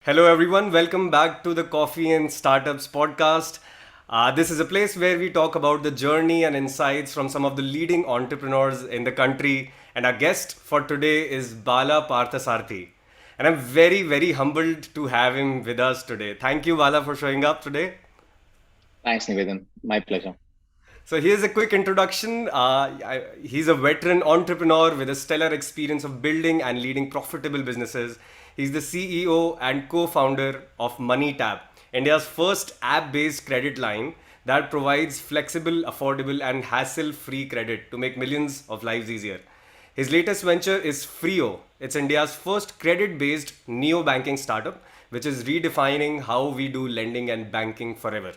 Hello, everyone. Welcome back to the Coffee and Startups podcast. This is a place where we talk about the journey and insights from some of the leading entrepreneurs in the country. And our guest for today is Bala Parthasarathy. And I'm very, very humbled to have him with us today. Thank you, Bala, for showing up today. Thanks, Nivedan. My pleasure. So here's a quick introduction. He's a veteran entrepreneur with a stellar experience of building and leading profitable businesses. He's the CEO and co-founder of MoneyTap, India's first app-based credit line that provides flexible, affordable, and hassle-free credit to make millions of lives easier. His latest venture is Freo. It's India's first credit-based neo-banking startup, which is redefining how we do lending and banking forever.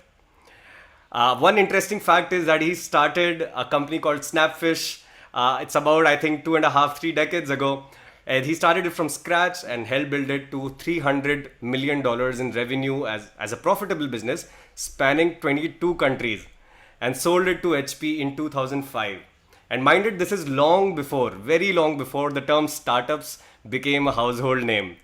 One interesting fact is that he started a company called Snapfish. It's about, I think, 2.5, 3 decades ago. And he started it from scratch and helped build it to $300 million in revenue as a profitable business spanning 22 countries and sold it to HP in 2005. And mind it, this is long before, very long before the term startups became a household name,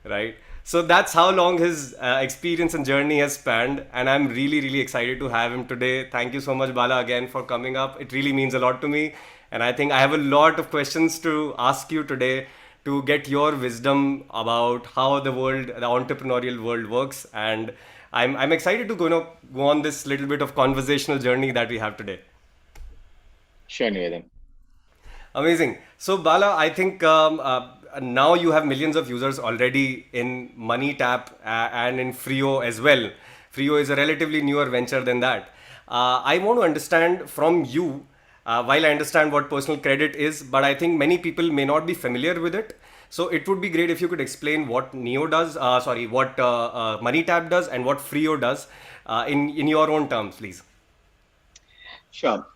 right? So that's how long his experience and journey has spanned, and I'm really, really excited to have him today. Thank you so much, Bala, again for coming up. It really means a lot to me, and I think I have a lot of questions to ask you today to get your wisdom about how the entrepreneurial world works, and I'm excited to go on this little bit of conversational journey that we have today. Sure, Nivedan. Amazing. So, Bala, I think now you have millions of users already in MoneyTap and in Freo as well. Freo is a relatively newer venture than that. I want to understand from you, while I understand what personal credit is, but I think many people may not be familiar with it. So, it would be great if you could explain what Neo does, what MoneyTap does and what Freo does in your own terms, please. Sure.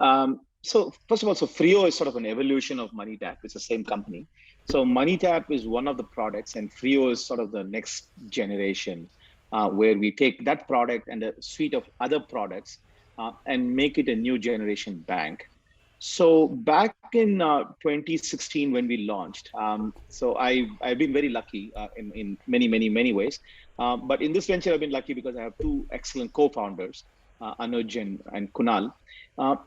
So first of all, so Freo is sort of an evolution of MoneyTap. It's the same company. So MoneyTap is one of the products, and Freo is sort of the next generation, where we take that product and a suite of other products and make it a new generation bank. So back in 2016 when we launched, so I've been very lucky in many ways. But in this venture, I've been lucky because I have two excellent co-founders, Anuj and Kunal.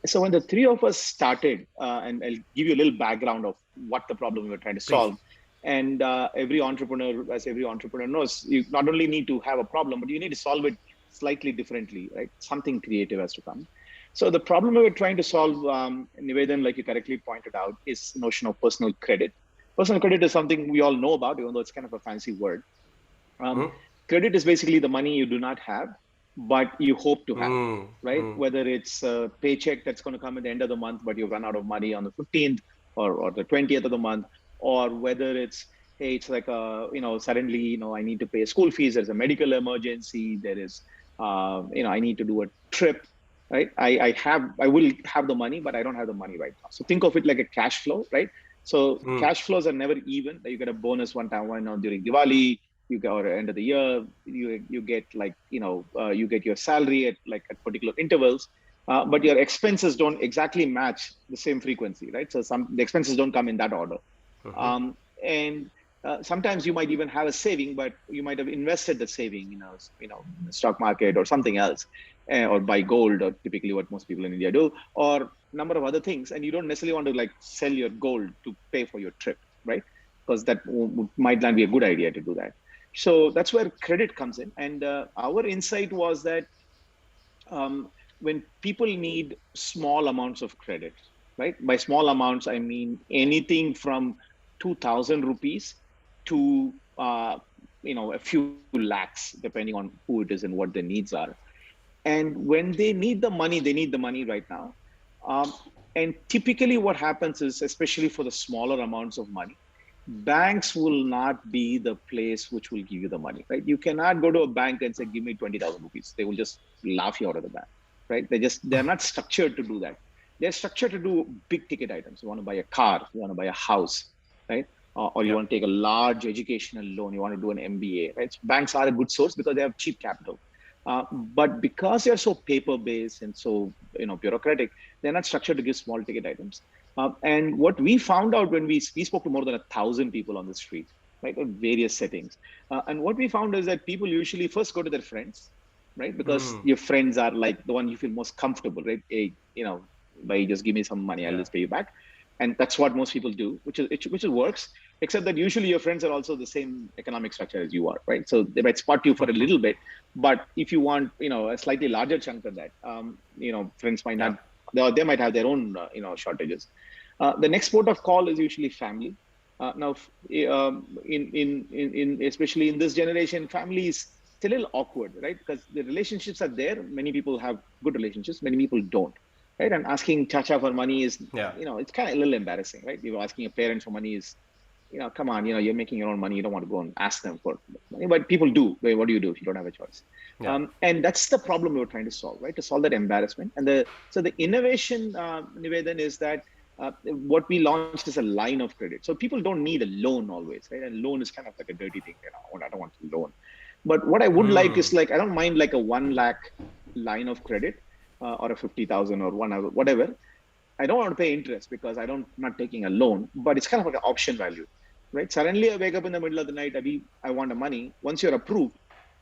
So when the three of us started, and I'll give you a little background of what the problem we were trying to Please. solve. And every entrepreneur, as every entrepreneur knows, you not only need to have a problem, but you need to solve it slightly differently, right? Something creative has to come. So the problem we were trying to solve, Nivedan, like you correctly pointed out, is notion of personal credit. Personal credit is something we all know about, even though it's kind of a fancy word. Um, Mm-hmm. Credit is basically the money you do not have, but you hope to have, right? Mm-hmm. Whether it's a paycheck that's going to come at the end of the month, but you run out of money on the 15th or the 20th of the month, or whether it's, hey, it's like suddenly, I need to pay a school fees. There's a medical emergency. There is, I need to do a trip, right? I will have the money, but I don't have the money right now. So think of it like a cash flow, right? So cash flows are never even. You get a bonus one time, during Diwali, you get, or end of the year, you get like, you get your salary at like at particular intervals, but your expenses don't exactly match the same frequency, right? So the expenses don't come in that order. And sometimes you might even have a saving, but you might have invested the saving, in the stock market or something else, or buy gold, or typically what most people in India do, or number of other things, and you don't necessarily want to like sell your gold to pay for your trip, right? Because that might not be a good idea to do that. So that's where credit comes in, and our insight was that when people need small amounts of credit, right? By small amounts, I mean anything from 2,000 rupees to a few lakhs, depending on who it is and what their needs are. And when they need the money, they need the money right now. Um, and typically, what happens is, especially for the smaller amounts of money, banks will not be the place which will give you the money, right? You cannot go to a bank and say, give me 20,000 rupees. They will just laugh you out of the bank, right? They're not structured to do that. They're structured to do big ticket items. You want to buy a car, you want to buy a house, right? Or you Yeah. want to take a large educational loan, you want to do an MBA, right? So banks are a good source because they have cheap capital. But because they're so paper-based and so bureaucratic, they're not structured to give small ticket items. And what we found out when we spoke to more than 1,000 people on the street, right? At various settings. And what we found is that people usually first go to their friends, right? Because your friends are like the one you feel most comfortable, right? Hey, by just give me some money, I'll Yeah. just pay you back. And that's what most people do, which is works, except that usually your friends are also the same economic structure as you are, right? So they might spot you for a little bit, but if you want, a slightly larger chunk of that, friends might Yeah. not, they might have their own, shortages. The next port of call is usually family. Now, in especially in this generation, family is still a little awkward, right? Because the relationships are there. Many people have good relationships. Many people don't, right? And asking Chacha for money is, Yeah. it's kind of a little embarrassing, right? You're asking a parent for money is, come on, you're making your own money. You don't want to go and ask them for money, but people do. What do you do if you don't have a choice? Yeah. And that's the problem we're trying to solve, right? To solve that embarrassment. And the innovation, Nivedan, is that what we launched is a line of credit. So people don't need a loan always, right? And loan is kind of like a dirty thing. I don't want a loan. But what I would like is I don't mind like a 1 lakh line of credit or a 50,000 or whatever. I don't want to pay interest because I'm not taking a loan, but it's kind of like an option value, right? Suddenly I wake up in the middle of the night, I want the money. Once you're approved,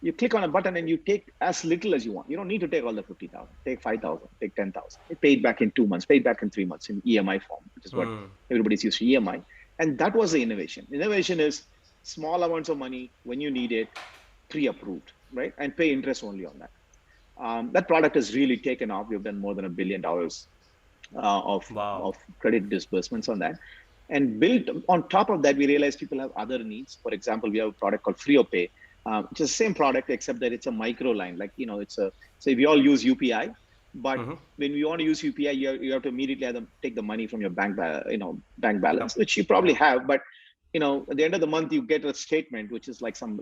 you click on a button and you take as little as you want. You don't need to take all the 50,000. Take 5,000, take 10,000. Pay it back in 2 months, pay it back in 3 months in EMI form, which is what everybody's used to EMI. And that was the innovation. Innovation is small amounts of money when you need it, pre-approved, right? And pay interest only on that. That product has really taken off. We've done more than $1 billion Wow. of credit disbursements on that. And built on top of that, we realized people have other needs. For example, we have a product called Freo, which is the same product except that it's a micro line. Like so we all use UPI, but when we want to use UPI, you have to immediately take the money from your bank balance, which you probably have. But at the end of the month, you get a statement which is like some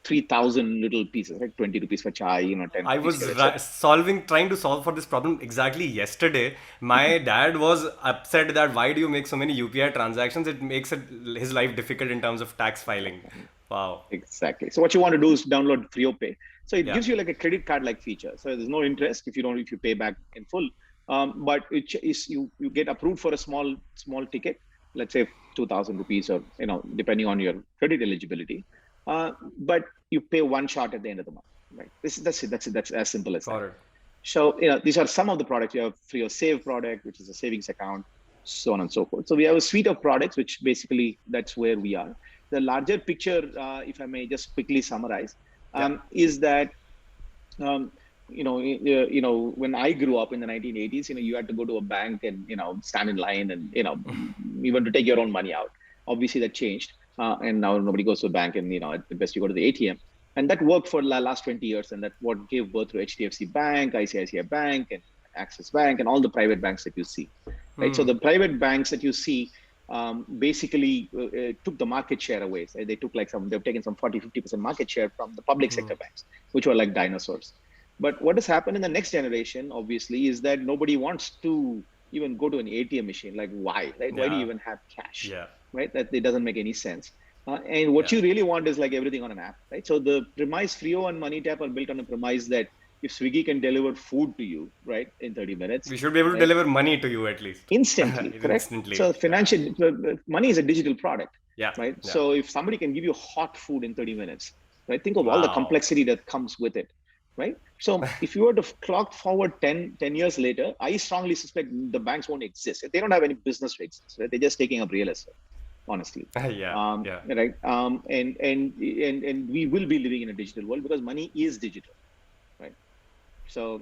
3,000 little pieces, like 20 rupees for chai, 10 I rupees was cigarette. trying to solve for this problem exactly yesterday. My dad was upset that why do you make so many UPI transactions? It makes his life difficult in terms of tax filing. Wow. Exactly. So what you want to do is download Freo Pay. So it Yeah. gives you like a credit card like feature. So there's no interest if you pay back in full. But you get approved for a small ticket, let's say 2,000 rupees or depending on your credit eligibility. But you pay one shot at the end of the month. Right. That's it. That's as simple as Got that. it. So these are some of the products. You have Freo Save product, which is a savings account, so on and so forth. So we have a suite of products, which basically that's where we are. The larger picture, if I may just quickly summarize, Yeah. is that when I grew up in the 1980s, you had to go to a bank and stand in line and even to take your own money out. Obviously, that changed, and now nobody goes to a bank, and at the best you go to the ATM, and that worked for the last 20 years, and that what gave birth to HDFC Bank, ICICI Bank, and Axis Bank, and all the private banks that you see. Right. So the private banks that you see basically took the market share away. So they've taken some 40-50% market share from the public sector banks, which were like dinosaurs. But what has happened in the next generation, obviously, is that nobody wants to even go to an ATM machine. Like, why? Right? Why do you even have cash? Yeah. Right? That it doesn't make any sense. And what you really want is like everything on an app, right? So the premise Freo and MoneyTap are built on a premise that if Swiggy can deliver food to you, right, in 30 minutes, We should be able to right, deliver money to you at least. instantly, correct? Instantly. So money is a digital product, Yeah. right? Yeah. So if somebody can give you hot food in 30 minutes, right, think of all the Wow. complexity that comes with it, right? So if you were to clock forward 10 years later, I strongly suspect the banks won't exist. They don't have any business to exist, right? They're just taking up real estate, honestly. Yeah. Yeah. Right. And we will be living in a digital world because money is digital, right? So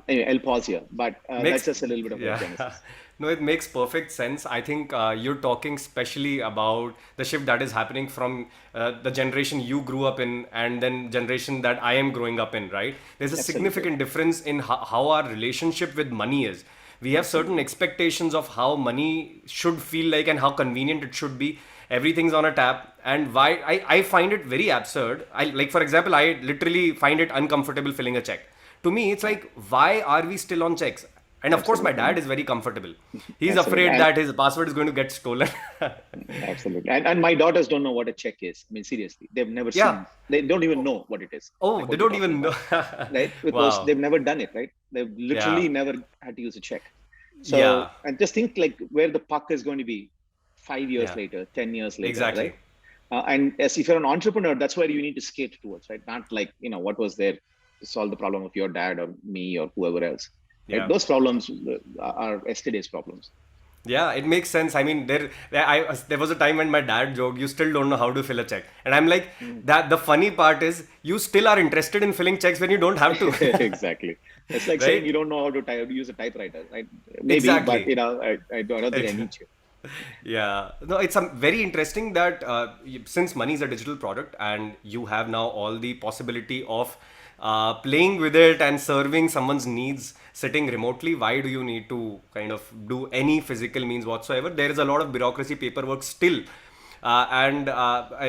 anyway, I'll pause here, but that's just a little bit of a genesis. No, it makes perfect sense. I think you're talking specially about the shift that is happening from the generation you grew up in and then generation that I am growing up in, right? There's a Absolutely. significant difference in how our relationship with money is. We have certain expectations of how money should feel like and how convenient it should be. Everything's on a tap, and why I find it very absurd. For example, I literally find it uncomfortable filling a check. To me, it's like, why are we still on checks? And of course, my dad is very comfortable. He's Absolutely. afraid that his password is going to get stolen. Absolutely. And my daughters don't know what a check is. I mean, seriously, they've never Yeah. seen, they don't even know what it is. Oh, Like they what you're don't talking even know. about, right? Because Wow. they've never done it, right? They've literally Yeah. never had to use a check. Yeah. So, and just think like where the puck is going to be 5 years Yeah. later, 10 years later, Exactly. right? And as if you're an entrepreneur, that's where you need to skate towards, right? Not like, what was there to solve the problem of your dad or me or whoever else, right? Yeah. Those problems are yesterday's problems. Yeah, it makes sense. I mean, there was a time when my dad joked, "You still don't know how to fill a check," and I'm like, Mm. that the funny part is, you still are interested in filling checks when you don't have to, Exactly. It's like saying right? you don't know how to use a typewriter, right? Maybe, but Exactly. I don't think I need you. Yeah, no, it's very interesting that since money is a digital product and you have now all the possibility of playing with it and serving someone's needs sitting remotely, why do you need to kind of do any physical means whatsoever? There is a lot of bureaucracy, paperwork still. And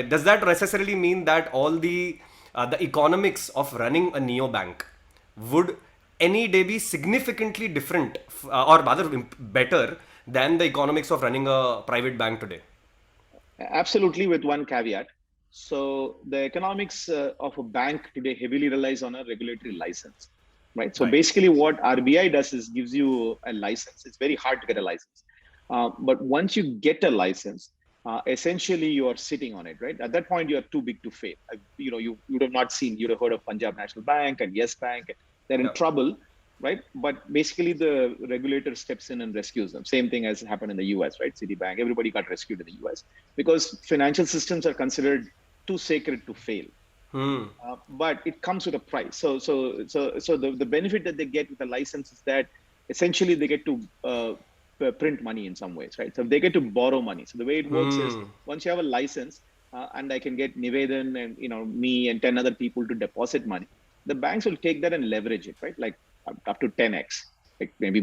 does that necessarily mean that all the economics of running a neobank would any day be significantly different, or rather better than the economics of running a private bank today? Absolutely, with one caveat. So the economics of a bank today heavily relies on a regulatory license, right? So Right. basically, what RBI does is gives you a license. It's very hard to get a license, but once you get a license, essentially you are sitting on it, right? At that point, you are too big to fail. You would have not seen, you'd have heard of Punjab National Bank and Yes Bank. They're in Yeah. trouble, right? But basically, the regulator steps in and rescues them. Same thing as happened in the US, right? Citibank, everybody got rescued in the US because financial systems are considered too sacred to fail. Hmm. But it comes with a price. So the benefit that they get with the license is that essentially they get to print money in some ways, right? So they get to borrow money. So the way it works is Hmm. once you have a license, and I can get Nivedan and me and 10 other people to deposit money, the banks will take that and leverage it, right? Like up to 10x, like maybe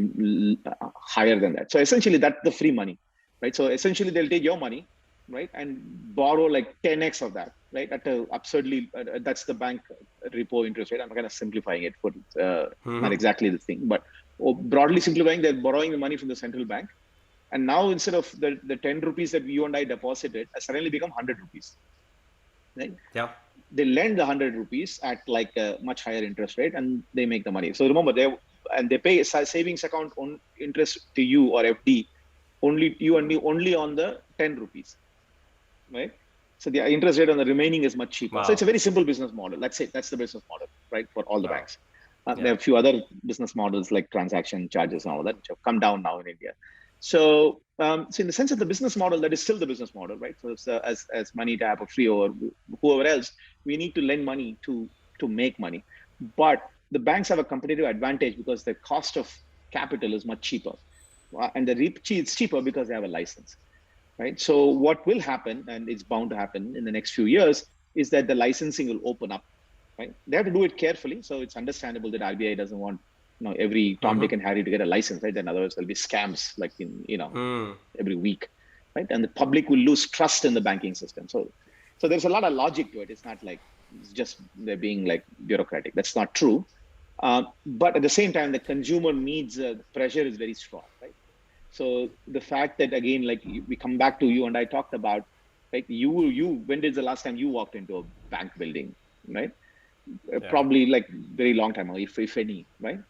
higher than that. So essentially that's the free money, right? So essentially they'll take your money, right, and borrow like 10x of that, right, at a absurdly that's the bank repo interest rate. I'm kind of simplifying it for not exactly the thing, but broadly simplifying, they're borrowing the money from the central bank, and now instead of the 10 rupees that you and I deposited has suddenly become 100 rupees, right? Yeah. They lend the 100 rupees at like a much higher interest rate and they make the money. So remember, they pay a savings account on interest to you or FD, only you and me, only on the 10 rupees, right? So the interest rate on the remaining is much cheaper. So it's Wow. a very simple business model. Let's say that's the business model, right, for all the Wow. banks. There Yeah. are a few other business models like transaction charges and all that, which have come down now in India. So in the sense of the business model, that is still the business model, right? So it's, as MoneyTap or Freo or whoever else, we need to lend money to make money. But the banks have a competitive advantage because the cost of capital is much cheaper, and it's cheaper because they have a license, right? So what will happen, and it's bound to happen in the next few years, is that the licensing will open up, right? They have to do it carefully. So it's understandable that RBI doesn't want every Tom, Dick, and Harry to get a license, right? Then otherwise there'll be scams like in Hmm. every week, right? And the public will lose trust in the banking system. So there's a lot of logic to it. It's not like it's just they're being like bureaucratic. That's not true. But at the same time, the consumer needs pressure is very strong, right? So the fact that again, like we come back to you and I talked about, like when did the last time you walked into a bank building, right? Yeah. Probably like very long time ago, if any, right?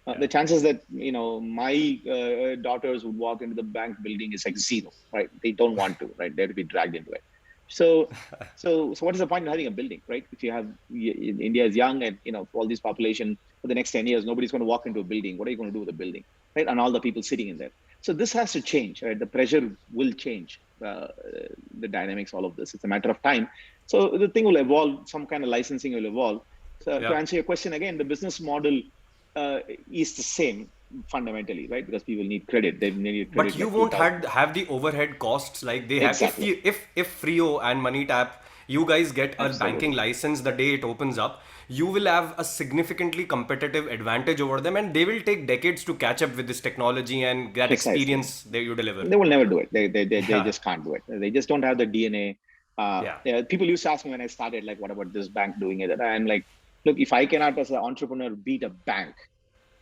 Yeah. The chances that my daughters would walk into the bank building is like zero, right? They don't want to, right? They'll be dragged into it. So what is the point in having a building, right? If you have India is young and all this population for the next 10 years, nobody's going to walk into a building. What are you going to do with a building, right? And all the people sitting in there. So this has to change, right? The pressure will change, the dynamics, all of this. It's a matter of time. So the thing will evolve. Some kind of licensing will evolve. So to Yeah. answer your question again, the business model is the same fundamentally, right? Because people need credit. They need But credit you like won't 2000. have the overhead costs like they have. If Exactly. you if Freo and MoneyTap, you guys get a banking Absolutely. license the day it opens up, you will have a significantly competitive advantage over them, and they will take decades to catch up with this technology and that Precisely. experience that you deliver. They will never do it. They Yeah. just can't do it. They just don't have the DNA. Yeah. Yeah, people used to ask me when I started, like, what about this bank doing it? And I'm like, look, if I cannot as an entrepreneur beat a bank,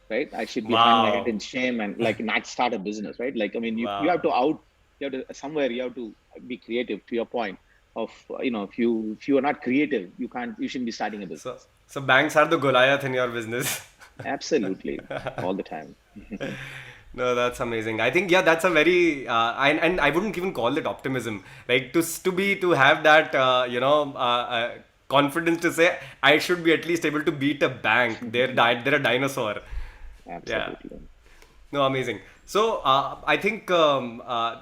right, I should be hang my head Wow. in shame and like not start a business, right? Like, I mean, you have Wow. to you have to somewhere you have to be creative. To your point of if you are not creative, you shouldn't be starting a So business. so banks are the Goliath in your business. Absolutely, all the time. No, that's amazing. I think, yeah, that's a very and I wouldn't even call it optimism. Like to have that confidence to say I should be at least able to beat a bank. They're a dinosaur. Yeah. Absolutely. No, amazing. So I think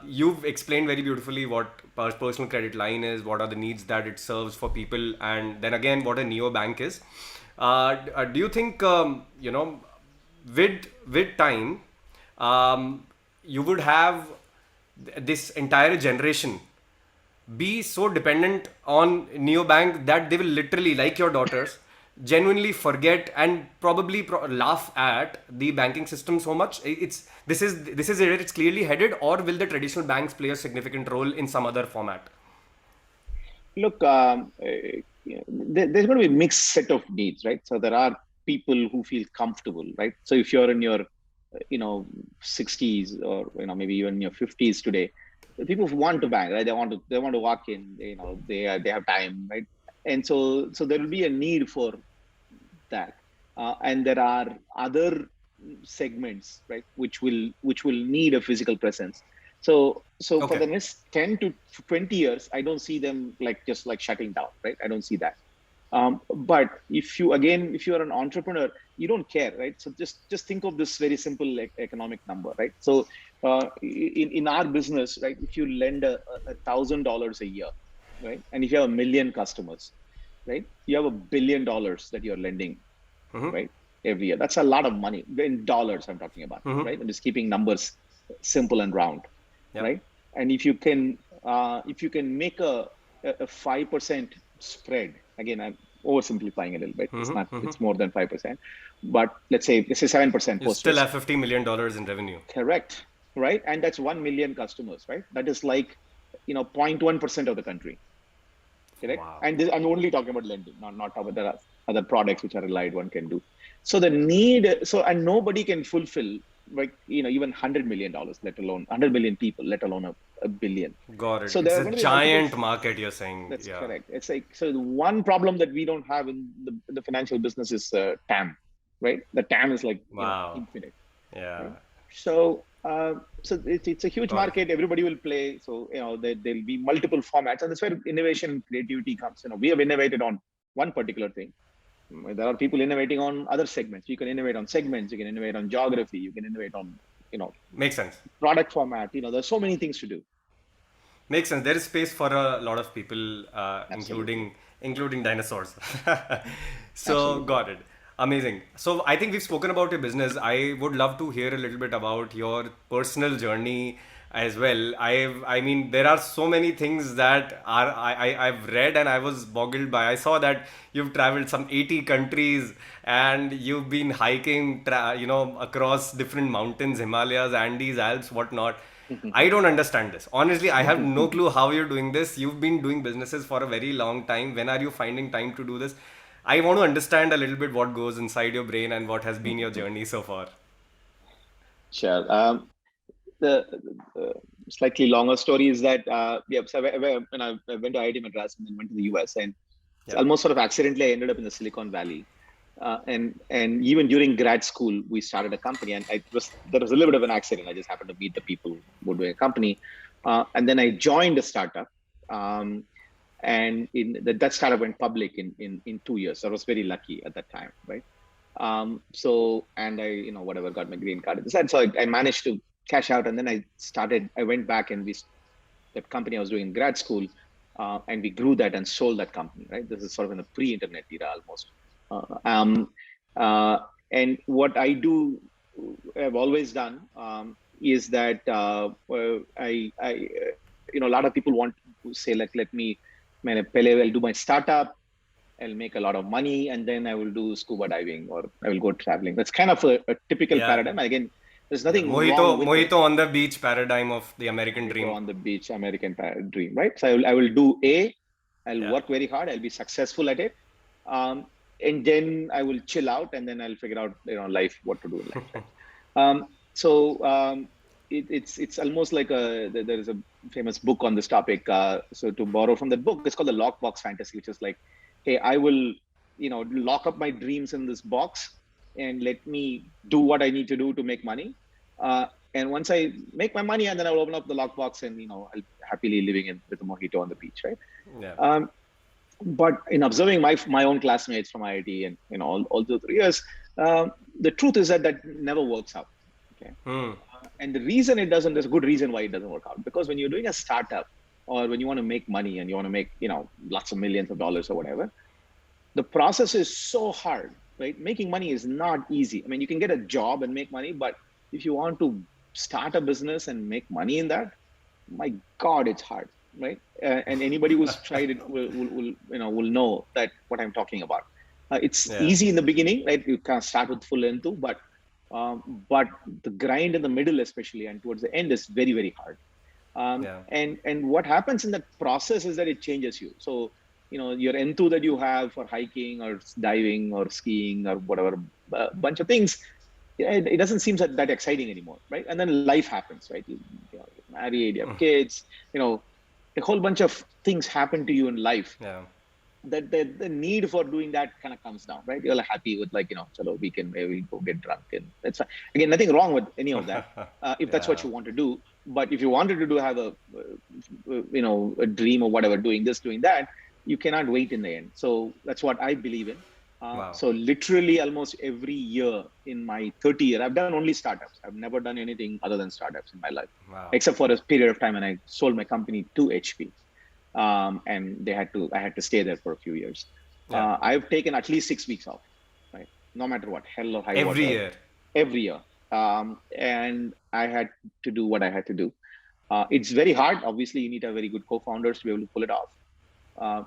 you've explained very beautifully what personal credit line is, what are the needs that it serves for people, and then again what a neo bank is. Do you think with time you would have this entire generation be so dependent on neobank that they will literally, like your daughters, genuinely forget and probably laugh at the banking system so much? It's this is where it's clearly headed, or will the traditional banks play a significant role in some other format? Look, there's going to be a mixed set of needs, right? So there are people who feel comfortable, right? So if you're in your, 60s, or maybe even in your 50s today, the people who want to bank, right? They want to walk in, they have time, right? And so there will be a need for that, and there are other segments, right, which will need a physical presence. So for Okay. the next 10 to 20 years, I don't see them like just like shutting down, right? I don't see that. But if you are an entrepreneur, you don't care, right? So just think of this very simple economic number, right? So in our business, right, if you lend $1,000 a year, right, and if you have 1 million customers, right, you have $1 billion that you're lending, right, every year. That's a lot of money in dollars. I'm talking about, right? I'm just keeping numbers simple and round, Yep. right? And if you can make a 5% spread, again, I'm oversimplifying a little bit. It's more than 5%, but let's say 7% You post still have risk. $50 million in revenue. Correct, right? And that's 1 million customers, right? That is like 0.1% of the country. Correct. Wow. And I'm only talking about lending, not talking about the other products which are allied one can do. So the need, and nobody can fulfill, like, even $100 million, let alone 100 million people, let alone a billion. Got it. So there It's are a going to be multiple. giant market, you're saying. That's Yeah. correct. It's like, so the one problem that we don't have in the financial business is TAM, right? The TAM is like, Wow. infinite, Yeah. right? So it's a huge Got it. market. Everybody will play. So there'll be multiple formats, and that's where innovation and creativity comes. We have innovated on one particular thing. There are people innovating on other segments. You can innovate on segments. You can innovate on geography. You can innovate on you know Makes sense. product format. There's so many things to do. Makes sense. There is space for a lot of people, Absolutely, including dinosaurs. So absolutely. got it. Amazing. So I think we've spoken about your business. I would love to hear a little bit about your personal journey as well. I mean, there are so many things that I've read and I was boggled by. I saw that you've traveled some 80 countries and you've been hiking, across different mountains, Himalayas, Andes, Alps, whatnot. I don't understand this. Honestly, I have no clue how you're doing this. You've been doing businesses for a very long time. When are you finding time to do this? I want to understand a little bit what goes inside your brain and what has been your journey so far. Sure. The slightly longer story is that, yeah. So when I went to IIT Madras and then went to the US, and it's Yeah. almost sort of accidentally I ended up in the Silicon Valley. And even during grad school, we started a company, and there was a little bit of an accident. I just happened to meet the people who were doing a company, and then I joined a startup. Um, and that startup went public in 2 years. So I was very lucky at that time, right? So, and I, whatever, got my green card. So I managed to cash out, and then I went back, and that company I was doing in grad school, and we grew that and sold that company, right? This is sort of in the pre-internet era almost. Uh, um, uh, and what I've always done, is that, a lot of people want to say, like, let me, I'll do my startup, I'll make a lot of money, and then I will do scuba diving, or I will go traveling. That's kind of a typical Yeah. paradigm. Again, there's Yeah. nothing wrong Mojito, with it. mojito on the beach paradigm of the American Mojito dream. on the beach, American dream, right? So I will do I'll Yeah. work very hard, I'll be successful at it, um, and then I will chill out, and then I'll figure out, life, what to do in life, right? So it's almost like there is a famous book on this topic. So to borrow from that book, it's called the lockbox fantasy, which is like, hey, I will, lock up my dreams in this box and let me do what I need to do to make money. And once I make my money, and then I'll open up the lockbox and, I'll happily living in with a mojito on the beach, right? Yeah. But in observing my own classmates from IIT and, all those 3 years, the truth is that never works out. Okay. And the reason it doesn't, there's a good reason why it doesn't work out. Because when you're doing a startup or when you want to make money and you want to make, lots of millions of dollars or whatever, the process is so hard, right? Making money is not easy. I mean, you can get a job and make money, but if you want to start a business and make money in that, my God, it's hard, right? And anybody who's tried it will know that what I'm talking about. It's easy in the beginning, right? You can start with full into, but the grind in the middle, especially, and towards the end, is very, very hard. And what happens in that process is that it changes you. So, your enthu that you have for hiking or diving or skiing or whatever, bunch of things, it doesn't seem that exciting anymore, right? And then life happens, right? You married, you have kids, a whole bunch of things happen to you in life. That the need for doing that kind of comes down, right? You're happy with chalo, maybe go get drunk, and that's fine. Again, nothing wrong with any of that, if that's what you want to do. But if you wanted to have a dream or whatever, doing this, doing that, you cannot wait in the end. So that's what I believe in. So literally almost every year in my 30 year, I've done only startups. I've never done anything other than startups in my life, except for a period of time when I sold my company to HP. And I had to stay there for a few years. I've taken at least 6 weeks off, right? No matter what, hell or high water. Every year. And I had to do what I had to do. It's very hard. Obviously, you need to have very good co-founders to be able to pull it off.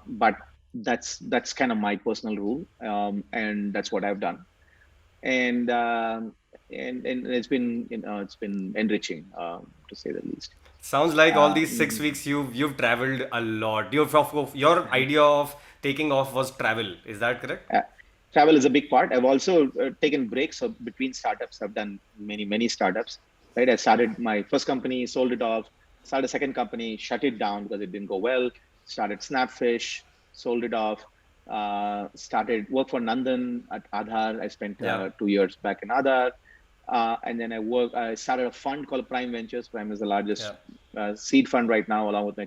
But that's kind of my personal rule. And that's what I've done. And it's been enriching, to say the least. Sounds like all these 6 weeks you've traveled a lot. Your idea of taking off was travel. Is that correct? Travel is a big part. I've also taken breaks between startups. I've done many startups. Right. I started my first company, sold it off. Started a second company, shut it down because it didn't go well. Started Snapfish, sold it off. Started work for Nandan at Aadhaar. I spent 2 years back in Aadhaar. And then I started a fund called Prime Ventures. Prime is the largest seed fund right now, along with one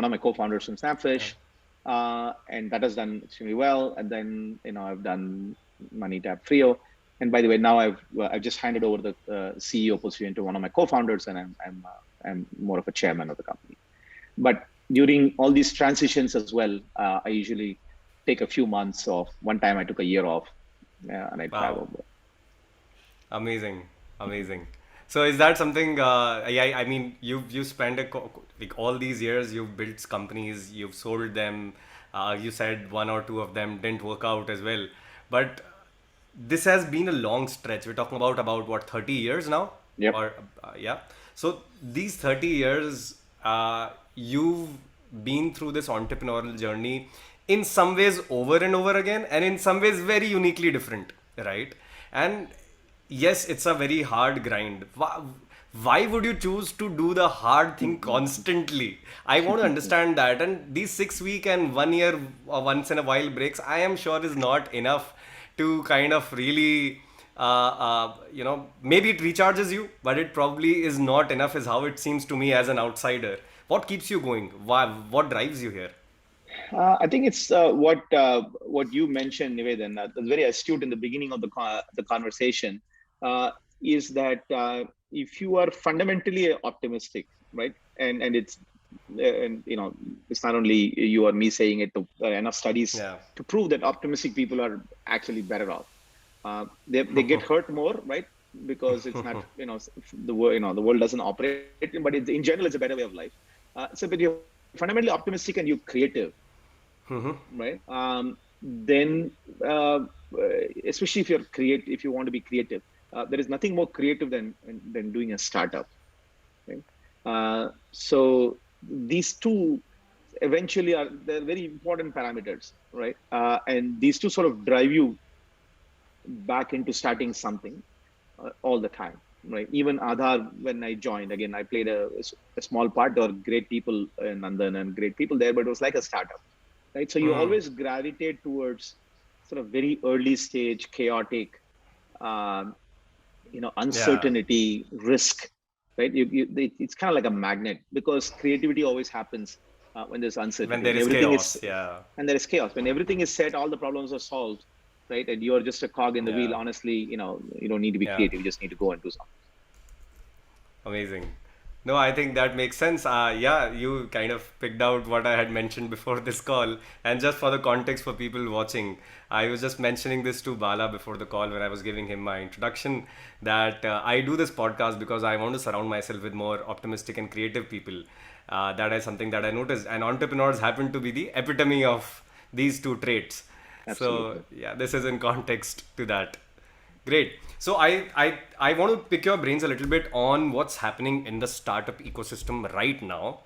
of my co-founders from Snapfish. And that has done extremely well. And then, I've done MoneyTap Freo. And by the way, now I've just handed over the CEO position to one of my co-founders, and I'm more of a chairman of the company. But during all these transitions as well, I usually take a few months off. One time I took a year off, and I traveled. Amazing. So is that something? I mean, you spent all these years. You've built companies. You've sold them. You said one or two of them didn't work out as well. But this has been a long stretch. We're talking about what, 30 years now? Yep. So these 30 years, you've been through this entrepreneurial journey in some ways over and over again, and in some ways very uniquely different, right? And yes, it's a very hard grind. Why would you choose to do the hard thing constantly? I want to understand that. And these 6 week and 1 year once in a while breaks, I am sure is not enough to kind of really, maybe it recharges you, but it probably is not enough, is how it seems to me as an outsider. What keeps you going? What drives you here? I think it's what you mentioned, Nivedan. That's very astute in the beginning of the conversation. Is that if you are fundamentally optimistic, right? And it's it's not only you or me saying it. There are enough studies to prove that optimistic people are actually better off. They get hurt more, right? Because it's not the world doesn't operate, but in general it's a better way of life. So, but you're fundamentally optimistic and you're creative, right? Then, especially if you want to be creative, there is nothing more creative than doing a startup, right? So these two eventually they're very important parameters, right? And these two sort of drive you back into starting something all the time, right? Even Aadhaar, when I joined, again, I played a small part. There were great people in Nandan and great people there, but it was like a startup, right? So you always gravitate towards sort of very early stage, chaotic, Yeah. uncertainty, risk, right? It's kind of like a magnet, because creativity always happens when there's When uncertainty. there When is everything is chaos. Yeah. and there is chaos. When everything is set, all the problems are solved, right? And you're just a cog in the wheel. Yeah. Honestly, you don't need to be Yeah. creative. You just need to go and do something. Amazing. No, I think that makes sense. Yeah, you kind of picked out what I had mentioned before this call. And just for the context for people watching, I was just mentioning this to Bala before the call when I was giving him my introduction, that I do this podcast because I want to surround myself with more optimistic and creative people. That is something that I noticed. And entrepreneurs happen to be the epitome of these two traits. So, Absolutely. yeah, this is in context to that. Great. So I want to pick your brains a little bit on what's happening in the startup ecosystem right now.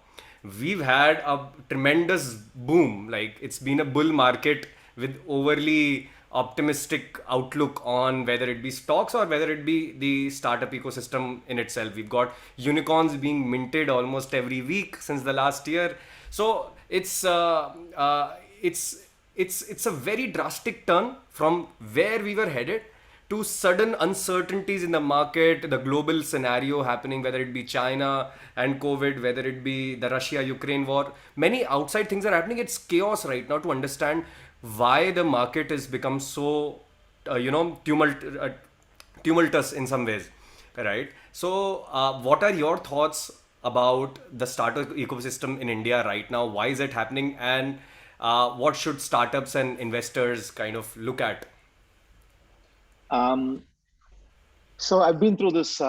We've had a tremendous boom. Like it's been a bull market with overly optimistic outlook on whether it be stocks or whether it be the startup ecosystem in itself. We've got unicorns being minted almost every week since the last year. So it's a very drastic turn from where we were headed to sudden uncertainties in the market, the global scenario happening, whether it be China and COVID, whether it be the Russia Ukraine war. Many outside things are happening. It's chaos right now to understand why the market has become so, tumultuous in some ways, right? So, what are your thoughts about the startup ecosystem in India right now? Why is it happening? And what should startups and investors kind of look at? Um, so I've been through this,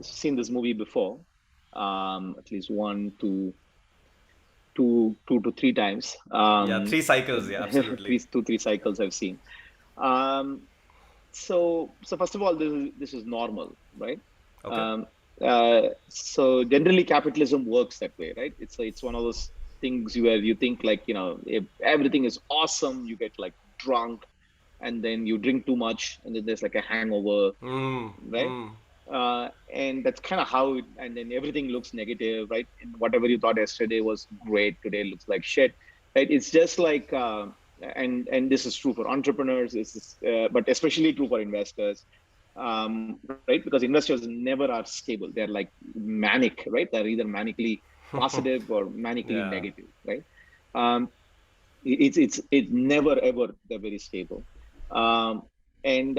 seen this movie before, at least two to three times. Yeah, three cycles. Yeah, absolutely. Three cycles I've seen. Um, so first of all, this is normal, right? Okay. Um, so generally, capitalism works that way, right? It's one of those things where you think, like, if everything is awesome, you get like drunk, and then you drink too much, and then there's like a hangover, Mm, right? mm. And that's kind of how and then everything looks negative, right? And whatever you thought yesterday was great, today looks like shit, right? It's just like, and this is true for entrepreneurs, but especially true for investors, right? Because investors never are stable. They're like manic, right? They're either manically positive or manically Yeah. negative, right? Um, it's never ever they're very stable, um, and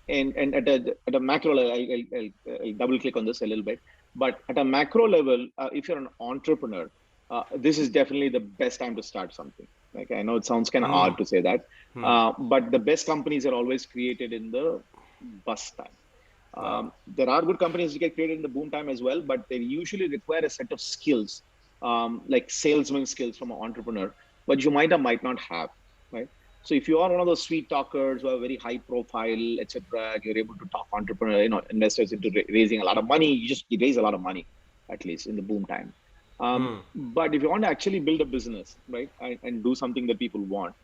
and at a macro level, I'll double click on this a little bit, but at a macro level, if you're an entrepreneur, this is definitely the best time to start something. Like, I know it sounds kind of Mm, odd to say that, mm. but the best companies are always created in the bust time. Wow. There are good companies that get created in the boom time as well, but they usually require a set of skills, like salesman skills from an entrepreneur, but you might or might not have, right? So if you are one of those sweet talkers who are very high profile, etc., you're able to talk entrepreneur, investors into raising a lot of money. You raise a lot of money, at least in the boom time. Mm, But if you want to actually build a business, right, and do something that people want,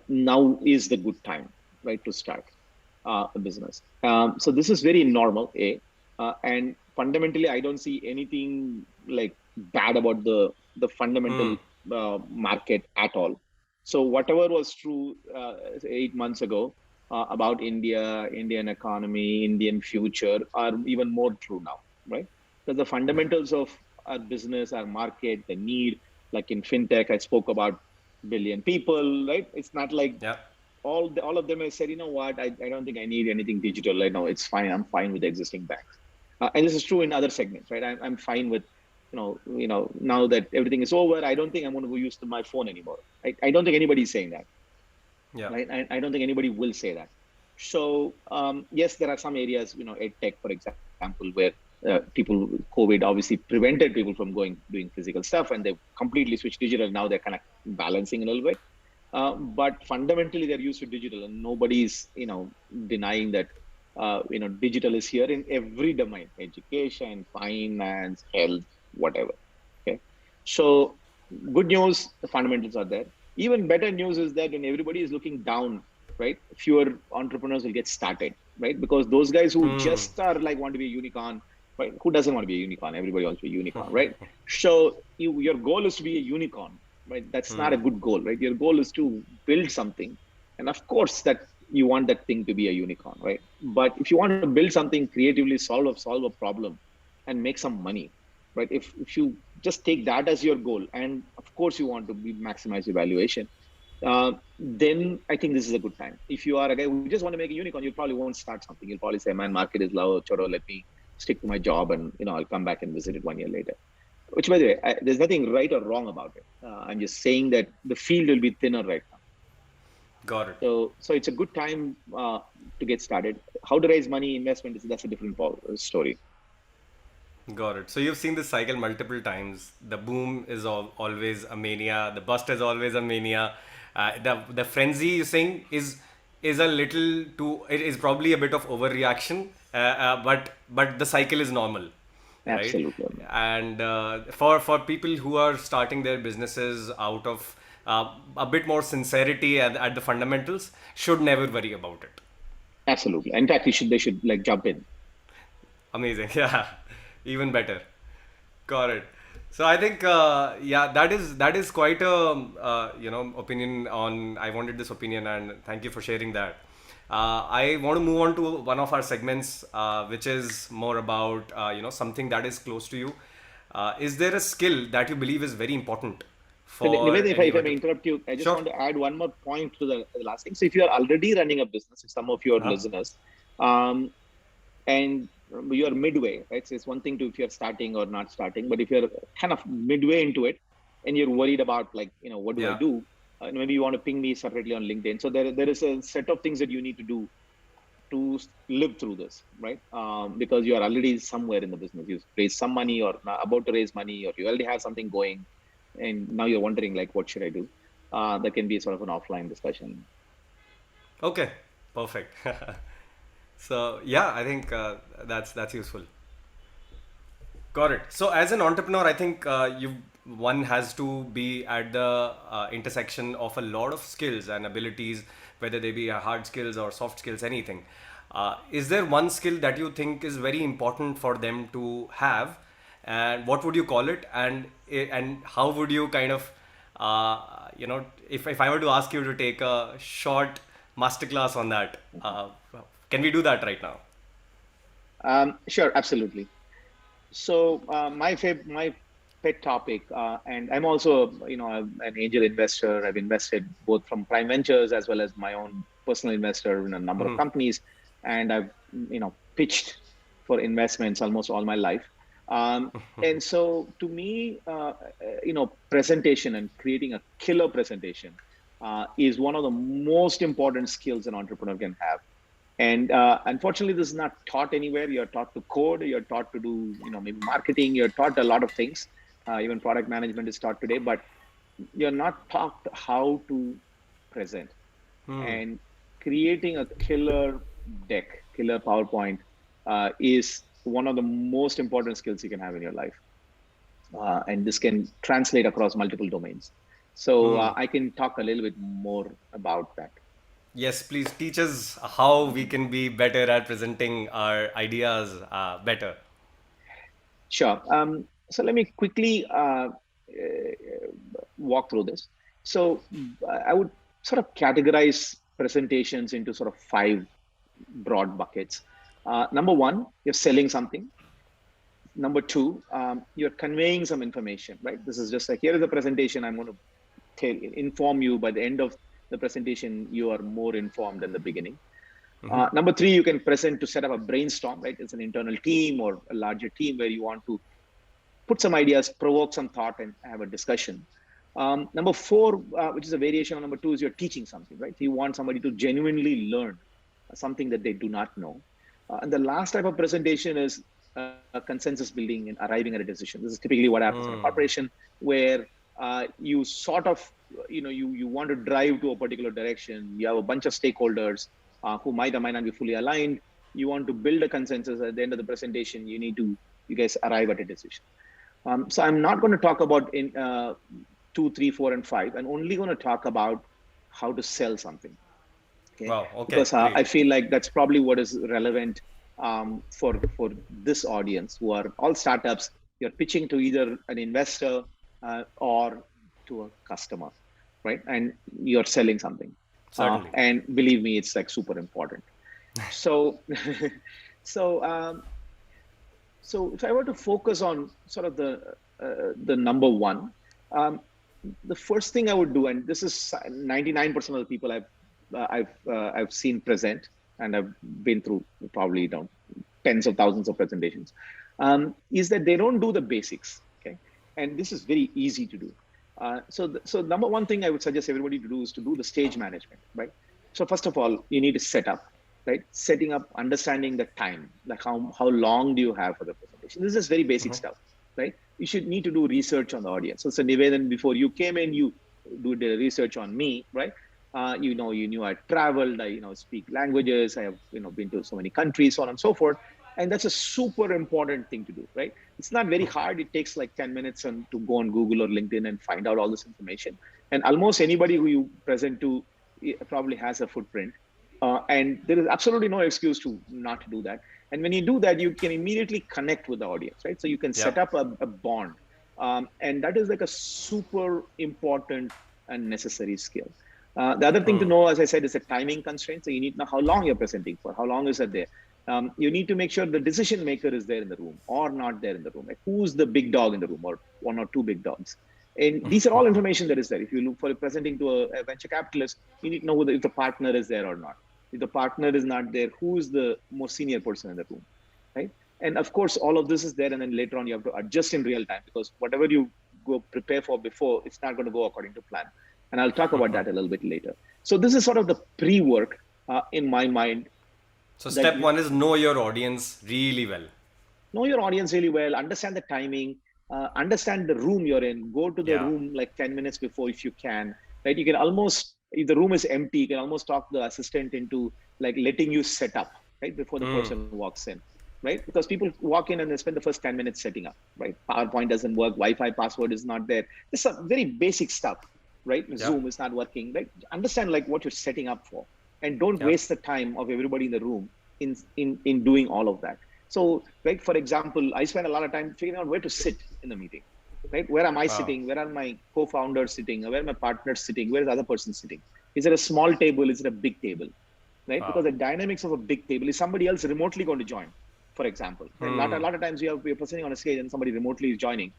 now is the good time, right, to start a business. So this is very normal, and fundamentally, I don't see anything like bad about the fundamental mm, market at all. So whatever was true 8 months ago about India, Indian economy, Indian future are even more true now, right? Because the fundamentals of our business, our market, the need, like in fintech, I spoke about billion people, right? It's not like yeah. all of them have said, you know what, I don't think I need anything digital. Like, no, it's fine. I'm fine with the existing banks. And this is true in other segments, right? I'm fine with, now that everything is over, I don't think I'm going to go use my phone anymore. I don't think anybody's saying that, Yeah. right? I don't think anybody will say that. So yes, there are some areas, ed tech, for example, where people, COVID obviously prevented people from doing physical stuff, and they've completely switched digital. Now they're kind of balancing a little bit. But fundamentally, they're used to digital, and nobody's denying that. Digital is here in every domain: education, finance, health, whatever. Okay, so good news, the fundamentals are there. Even better news is that when everybody is looking down, right, fewer entrepreneurs will get started, right? Because those guys who Mm, just are like want to be a unicorn, right? Who doesn't want to be a unicorn? Everybody wants to be a unicorn, right? So your goal is to be a unicorn, right? That's not a good goal, right? Your goal is to build something, and of course that you want that thing to be a unicorn, right? But if you want to build something creatively, solve a problem, and make some money, right? If you just take that as your goal, and of course you want to maximize your valuation, then I think this is a good time. If you are a guy who just want to make a unicorn, you probably won't start something. You'll probably say, "Man, market is low, choro, let me stick to my job, and I'll come back and visit it 1 year later." Which, by the way, there's nothing right or wrong about it. I'm just saying that the field will be thinner right now. Got it. So it's a good time to get started. How to raise money, investment, that's a different story. Got it. So you've seen this cycle multiple times. The boom is always a mania. The bust is always a mania. The frenzy you're saying is a little too. It is probably a bit of overreaction. But the cycle is normal, right? Absolutely. And for people who are starting their businesses out of a bit more sincerity at the fundamentals, should never worry about it. Absolutely. In fact, they should like jump in. Amazing. Yeah, even better. Got it. So I think yeah, that is quite a opinion on. I wanted this opinion, and thank you for sharing that. I want to move on to one of our segments, which is more about something that is close to you. Is there a skill that you believe is very important So, for Nivedan, if I anyone may to? interrupt you, I just Sure. want to add one more point to the last thing. So, if you are already running a business, if some of your Uh-huh. listeners, um, and you're midway, right? So, it's one thing to if you're starting or not starting, but if you're kind of midway into it and you're worried about, like, what do I Yeah. do? Maybe you want to ping me separately on LinkedIn. So, there is a set of things that you need to do to live through this, right? Because you are already somewhere in the business. You've raised some money or about to raise money, or you already have something going, and now you're wondering, like, what should I do? That can be sort of an offline discussion. Okay. Perfect. So yeah, I think that's useful. Got it. So as an entrepreneur, I think you one has to be at the intersection of a lot of skills and abilities, whether they be hard skills or soft skills, anything. Is there one skill that you think is very important for them to have, and what would you call it, and how would you kind of, if I were to ask you to take a short masterclass on that, can we do that right now? Sure, absolutely. So my pet topic, and I'm also an angel investor. I've invested both from Prime Ventures as well as my own personal investor in a number of companies, and I've pitched for investments almost all my life. And so to me, presentation and creating a killer presentation is one of the most important skills an entrepreneur can have. And unfortunately, this is not taught anywhere. You're taught to code, you're taught to do, maybe marketing, you're taught a lot of things. Even product management is taught today, but you're not taught how to present. And creating a killer deck, killer PowerPoint is one of the most important skills you can have in your life. And this can translate across multiple domains. So I can talk a little bit more about that. Yes, please teach us how we can be better at presenting our ideas better. Sure. So let me quickly walk through this. So I would sort of categorize presentations into sort of five broad buckets. Number one, you're selling something. Number two, you're conveying some information, right? This is just like, here is a presentation. I'm going to inform you. By the end of the presentation, you are more informed than the beginning. Number three, you can present to set up a brainstorm, right? It's an internal team or a larger team where you want to put some ideas, provoke some thought, and have a discussion. Number four, which is a variation on number two, is you're teaching something, right? You want somebody to genuinely learn something that they do not know. And the last type of presentation is consensus building and arriving at a decision. This is typically what happens in a corporation, where you sort of, you want to drive to a particular direction. You have a bunch of stakeholders who might or might not be fully aligned. You want to build a consensus. At the end of the presentation, you guys arrive at a decision. So I'm not going to talk about in 2, 3, 4, and 5. I'm only going to talk about how to sell something. Okay, Wow. Okay. because Great. I feel like that's probably what is relevant for this audience, who are all startups. You're pitching to either an investor or to a customer, right? And you're selling something. Certainly. And believe me, it's like super important. So, so, so if I were to focus on sort of the number one, um, the first thing I would do, and this is 99% of the people I've seen present, and I've been through probably tens of thousands of presentations, is that they don't do the basics. Okay, and this is very easy to do. So number one thing I would suggest everybody to do is to do the stage management, right? So first of all, you need to set up, right? Setting up, understanding the time, like how long do you have for the presentation? This is very basic stuff, right? You should need to do research on the audience. So Nivedan, before you came in, you did research on me, right? You knew I traveled, I speak languages, I have been to so many countries, so on and so forth. And that's a super important thing to do, right? It's not very hard. It takes like 10 minutes and to go on Google or LinkedIn and find out all this information. And almost anybody who you present to probably has a footprint. And there is absolutely no excuse to not do that. And when you do that, you can immediately connect with the audience, right? So you can set up a bond. And that is like a super important and necessary skill. The other thing to know, as I said, is a timing constraint. So you need to know how long you're presenting for, how long is it there. You need to make sure the decision maker is there in the room or not there in the room. Like who's the big dog in the room, or one or two big dogs. And these are all information that is there. If you look for presenting to a venture capitalist, you need to know if the partner is there or not. If the partner is not there, who is the most senior person in the room, right? And of course, all of this is there. And then later on, you have to adjust in real time, because whatever you go prepare for before, it's not going to go according to plan. And I'll talk about that a little bit later. So this is sort of the pre-work in my mind. So step one is know your audience really well. Know your audience really well, understand the timing, understand the room you're in, go to the room like 10 minutes before if you can, right? You can almost, if the room is empty, you can almost talk the assistant into like letting you set up, right? Before the person walks in, right? Because people walk in and they spend the first 10 minutes setting up, right? PowerPoint doesn't work, Wi-Fi password is not there. This is very basic stuff, right? Zoom is not working, right? Understand like what you're setting up for, and don't waste the time of everybody in the room in doing all of that. So, like, for example, I spend a lot of time figuring out where to sit in the meeting, right? Where am I sitting? Where are my co-founders sitting? Where are my partners sitting? Where is the other person sitting? Is it a small table? Is it a big table, right? Because the dynamics of a big table is somebody else remotely going to join, for example. And a lot of times we're presenting on a stage and somebody remotely is joining.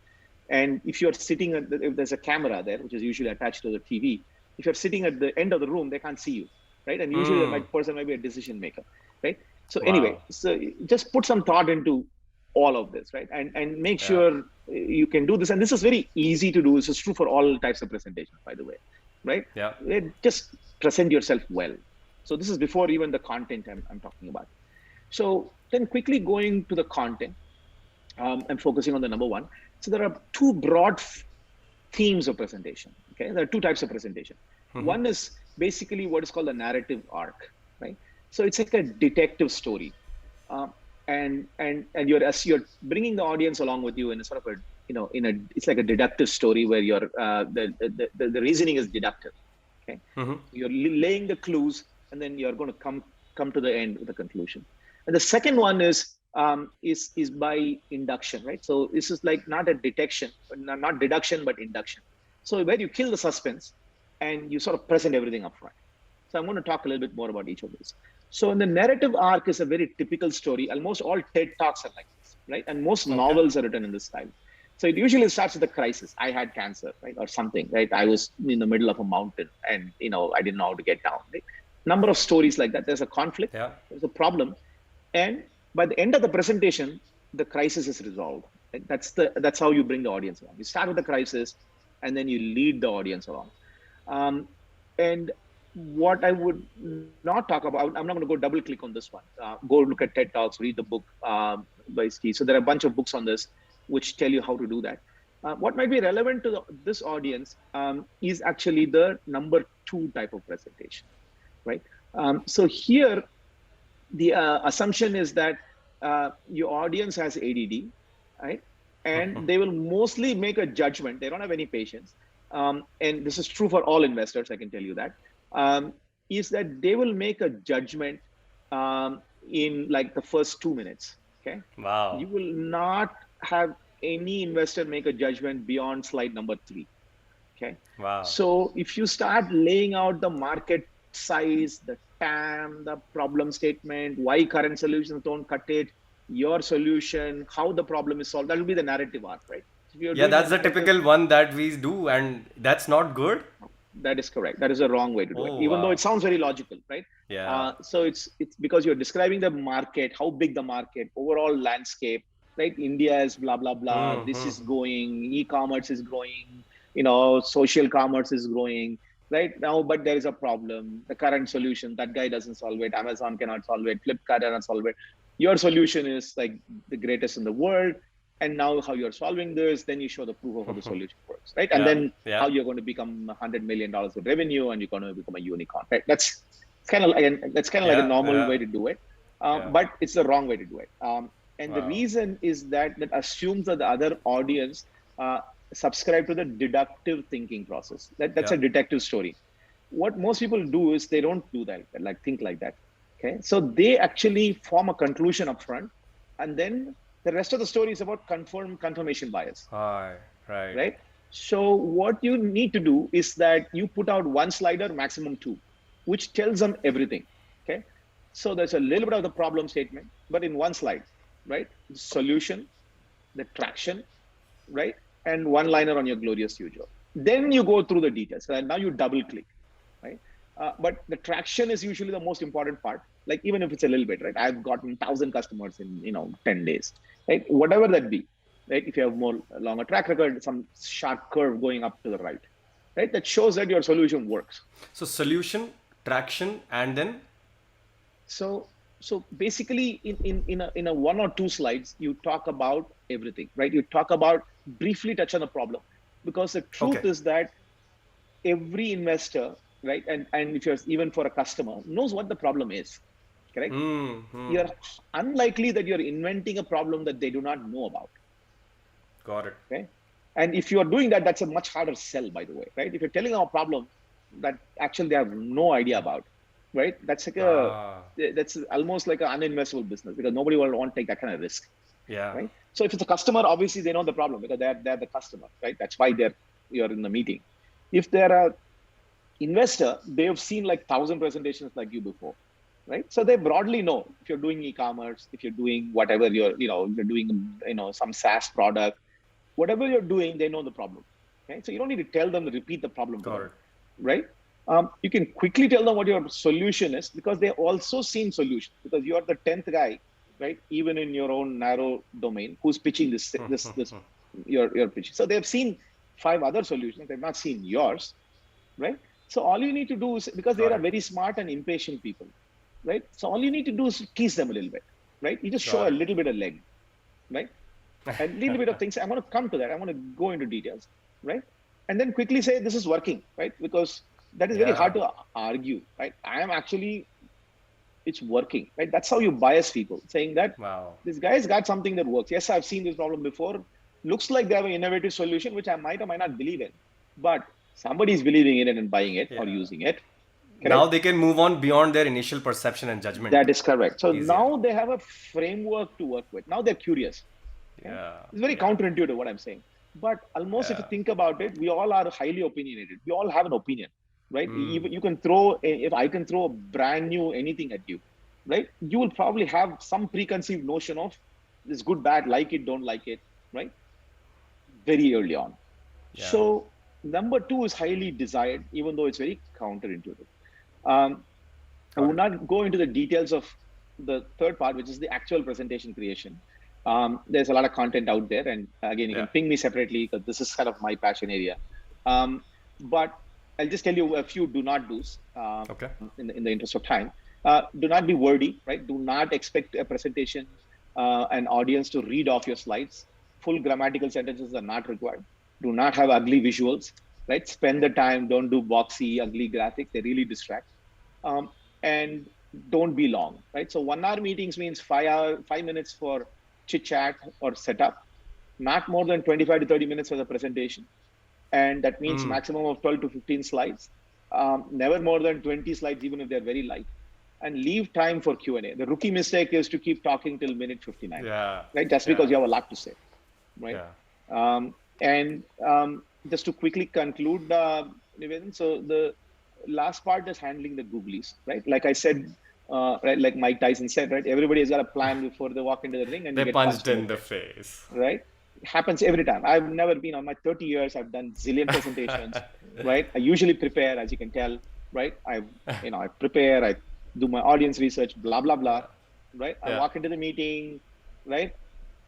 And if you're sitting, if there's a camera there, which is usually attached to the TV, if you're sitting at the end of the room, they can't see you, right? And usually that person might be a decision maker, right? So anyway, so just put some thought into all of this, right? And make sure you can do this. And this is very easy to do. This is true for all types of presentations, by the way, right? Yeah. Just present yourself well. So this is before even the content I'm talking about. So then quickly going to the content, and focusing on the number one. So there are two broad themes of presentation, okay? There are two types of presentation. One is basically what is called a narrative arc, right? So it's like a detective story, and you're bringing the audience along with you in a sort of it's like a deductive story where you're the reasoning is deductive, okay? You're laying the clues, and then you're going to come to the end with a conclusion. And the second one is by induction, right? So this is like not a detection, not deduction, but induction. So where you kill the suspense and you sort of present everything up front. So I'm going to talk a little bit more about each of these. So in the narrative arc is a very typical story. Almost all TED Talks are like this, right? And most novels are written in this style. So it usually starts with a crisis. I had cancer, right? Or something, right? I was in the middle of a mountain and, I didn't know how to get down, right? Number of stories like that. There's a conflict, there's a problem. And by the end of the presentation, the crisis is resolved. Right? That's how you bring the audience along. You start with the crisis and then you lead the audience along. And what I would not talk about, I'm not going to go double click on this one. Go look at TED Talks, read the book by Steve. So there are a bunch of books on this which tell you how to do that. What might be relevant to this audience is actually the number two type of presentation, right? So here, the assumption is that your audience has ADD, right? And they will mostly make a judgment. They don't have any patience. And this is true for all investors, I can tell you that. Is that they will make a judgment in like the first 2 minutes, okay? Wow. You will not have any investor make a judgment beyond slide number 3, okay? Wow. So if you start laying out the market size, the TAM, the problem statement, why current solutions don't cut it, your solution, how the problem is solved. That will be the narrative arc, right? If you're Yeah, doing a that's the narrative, typical one that we do, and that's not good. that is correct. That is a wrong way to do it, Oh, even though it wow. sounds very logical, right? Yeah. So it's because you're describing the market, how big the market, overall landscape, right? India is blah blah blah. This Hmm. is going. E-commerce is growing. Social commerce is growing. Right now, but there is a problem. The current solution, that guy doesn't solve it. Amazon cannot solve it. Flipkart cannot solve it. Your solution is like the greatest in the world. And now how you're solving this, then you show the proof of how the solution works, right? And Yeah. then Yeah. how you're going to become $100 million of revenue and you're going to become a unicorn, right? That's kind of like a Yeah. normal way Yeah. to do it, Yeah. but it's the wrong way to do it. And the Wow. reason is that assumes that the other audience subscribe to the deductive thinking process. That's Yeah. a detective story. What most people do is they don't do that, like think like that. Okay, so they actually form a conclusion up front, and then the rest of the story is about confirmation bias, Hi. Right. right? So what you need to do is that you put out one slider, maximum two, which tells them everything. Okay, so there's a little bit of the problem statement, but in one slide, right? Solution, the traction, right? And one liner on your glorious future. Then you go through the details. And now you double click, right? But the traction is usually the most important part. Like even if it's a little bit, right? I've gotten 1,000 customers in 10 days, right? Whatever that be, right? If you have more longer track record, some sharp curve going up to the right, right? That shows that your solution works. So solution, traction, and then So basically in a one or two slides, you talk about everything, right? You talk about briefly touch on the problem, because the truth okay. is that every investor, right, and if you're even for a customer, knows what the problem is, correct? Hmm. Hmm. You're unlikely that you're inventing a problem that they do not know about. Got it. Okay, and if you are doing that, that's a much harder sell, by the way, right? If you're telling them a problem that actually they have no idea about, right? Ah. That's almost like an uninvestable business, because nobody will want to take that kind of risk, Yeah. right? So if it's a customer, obviously they know the problem because they're the customer, right? That's why you're in the meeting. If they're a investor, they've seen like 1,000 presentations like you before, right? So they broadly know if you're doing e-commerce, if you're doing whatever you're doing, some SaaS product, whatever you're doing, they know the problem. Okay, so you don't need to tell them to repeat the problem to Got them, it. right? You can quickly tell them what your solution is, because they also seen solutions, because you are the 10th guy, right? Even in your own narrow domain, who's pitching this your pitch. So they've seen 5 other solutions, they've not seen yours, right? So all you need to do is, because they Got are it. very smart and impatient people, right? So all you need to do is tease them a little bit, right? You just show Got a it. little bit of leg, right? A little bit of things. I'm going to come to that. I'm going to go into details, right? And then quickly say this is working, right? Because that is very hard Yeah. to argue, right? It's working, right? That's how you bias people, saying that Wow. this guy's got something that works. Yes, I've seen this problem before. Looks like they have an innovative solution, which I might or might not believe in, but somebody's believing in it and buying it or Yeah. using it. Now Correct? they can move on beyond their initial perception and judgment That is correct. So easier. now they have a framework to work with. Now they're curious. Okay? Yeah. It's very Yeah. counterintuitive what I'm saying. But almost if you Yeah. think about it, we all are highly opinionated. We all have an opinion, right? Hmm. Even you can if I can throw a brand new anything at you, right? You will probably have some preconceived notion of this good, bad, like it, don't like it, right? Very early on. Yeah. So number two is highly desired, even though it's very counterintuitive. Um, I Got will it. not go into the details of the third part, which is the actual presentation creation. There's a lot of content out there, and again, you can Yeah. ping me separately because this is kind of my passion area. But I'll just tell you a few do not do's Okay. in the interest of time. Do not be wordy, right? Do not expect a presentation, an audience to read off your slides. Full grammatical sentences are not required. Do not have ugly visuals, right? Spend the time. Don't do boxy, ugly graphics. They really distract. Um, and don't be long, right? So 1 hour meetings means 5 minutes for chit chat or setup, not more than 25 to 30 minutes for the presentation. And that means Hmm. maximum of 12 to 15 slides, never more than 20 slides, even if they're very light, and leave time for Q&A. The rookie mistake is to keep talking till minute 59, Yeah. right? Just because Yeah. you have a lot to say, right? Yeah. And just to quickly conclude, Nivedan, so last part is handling the googlies, right? Like I said, right, like Mike Tyson said, right? Everybody has got a plan before they walk into the ring, and you They get punched punched in the in the face, face. right? It happens every time. I've never been on my 30 years. I've done zillion presentations, right? I usually prepare, as you can tell, right? I prepare, I do my audience research, blah, blah, blah, Yeah. right? I Yeah. walk into the meeting, right?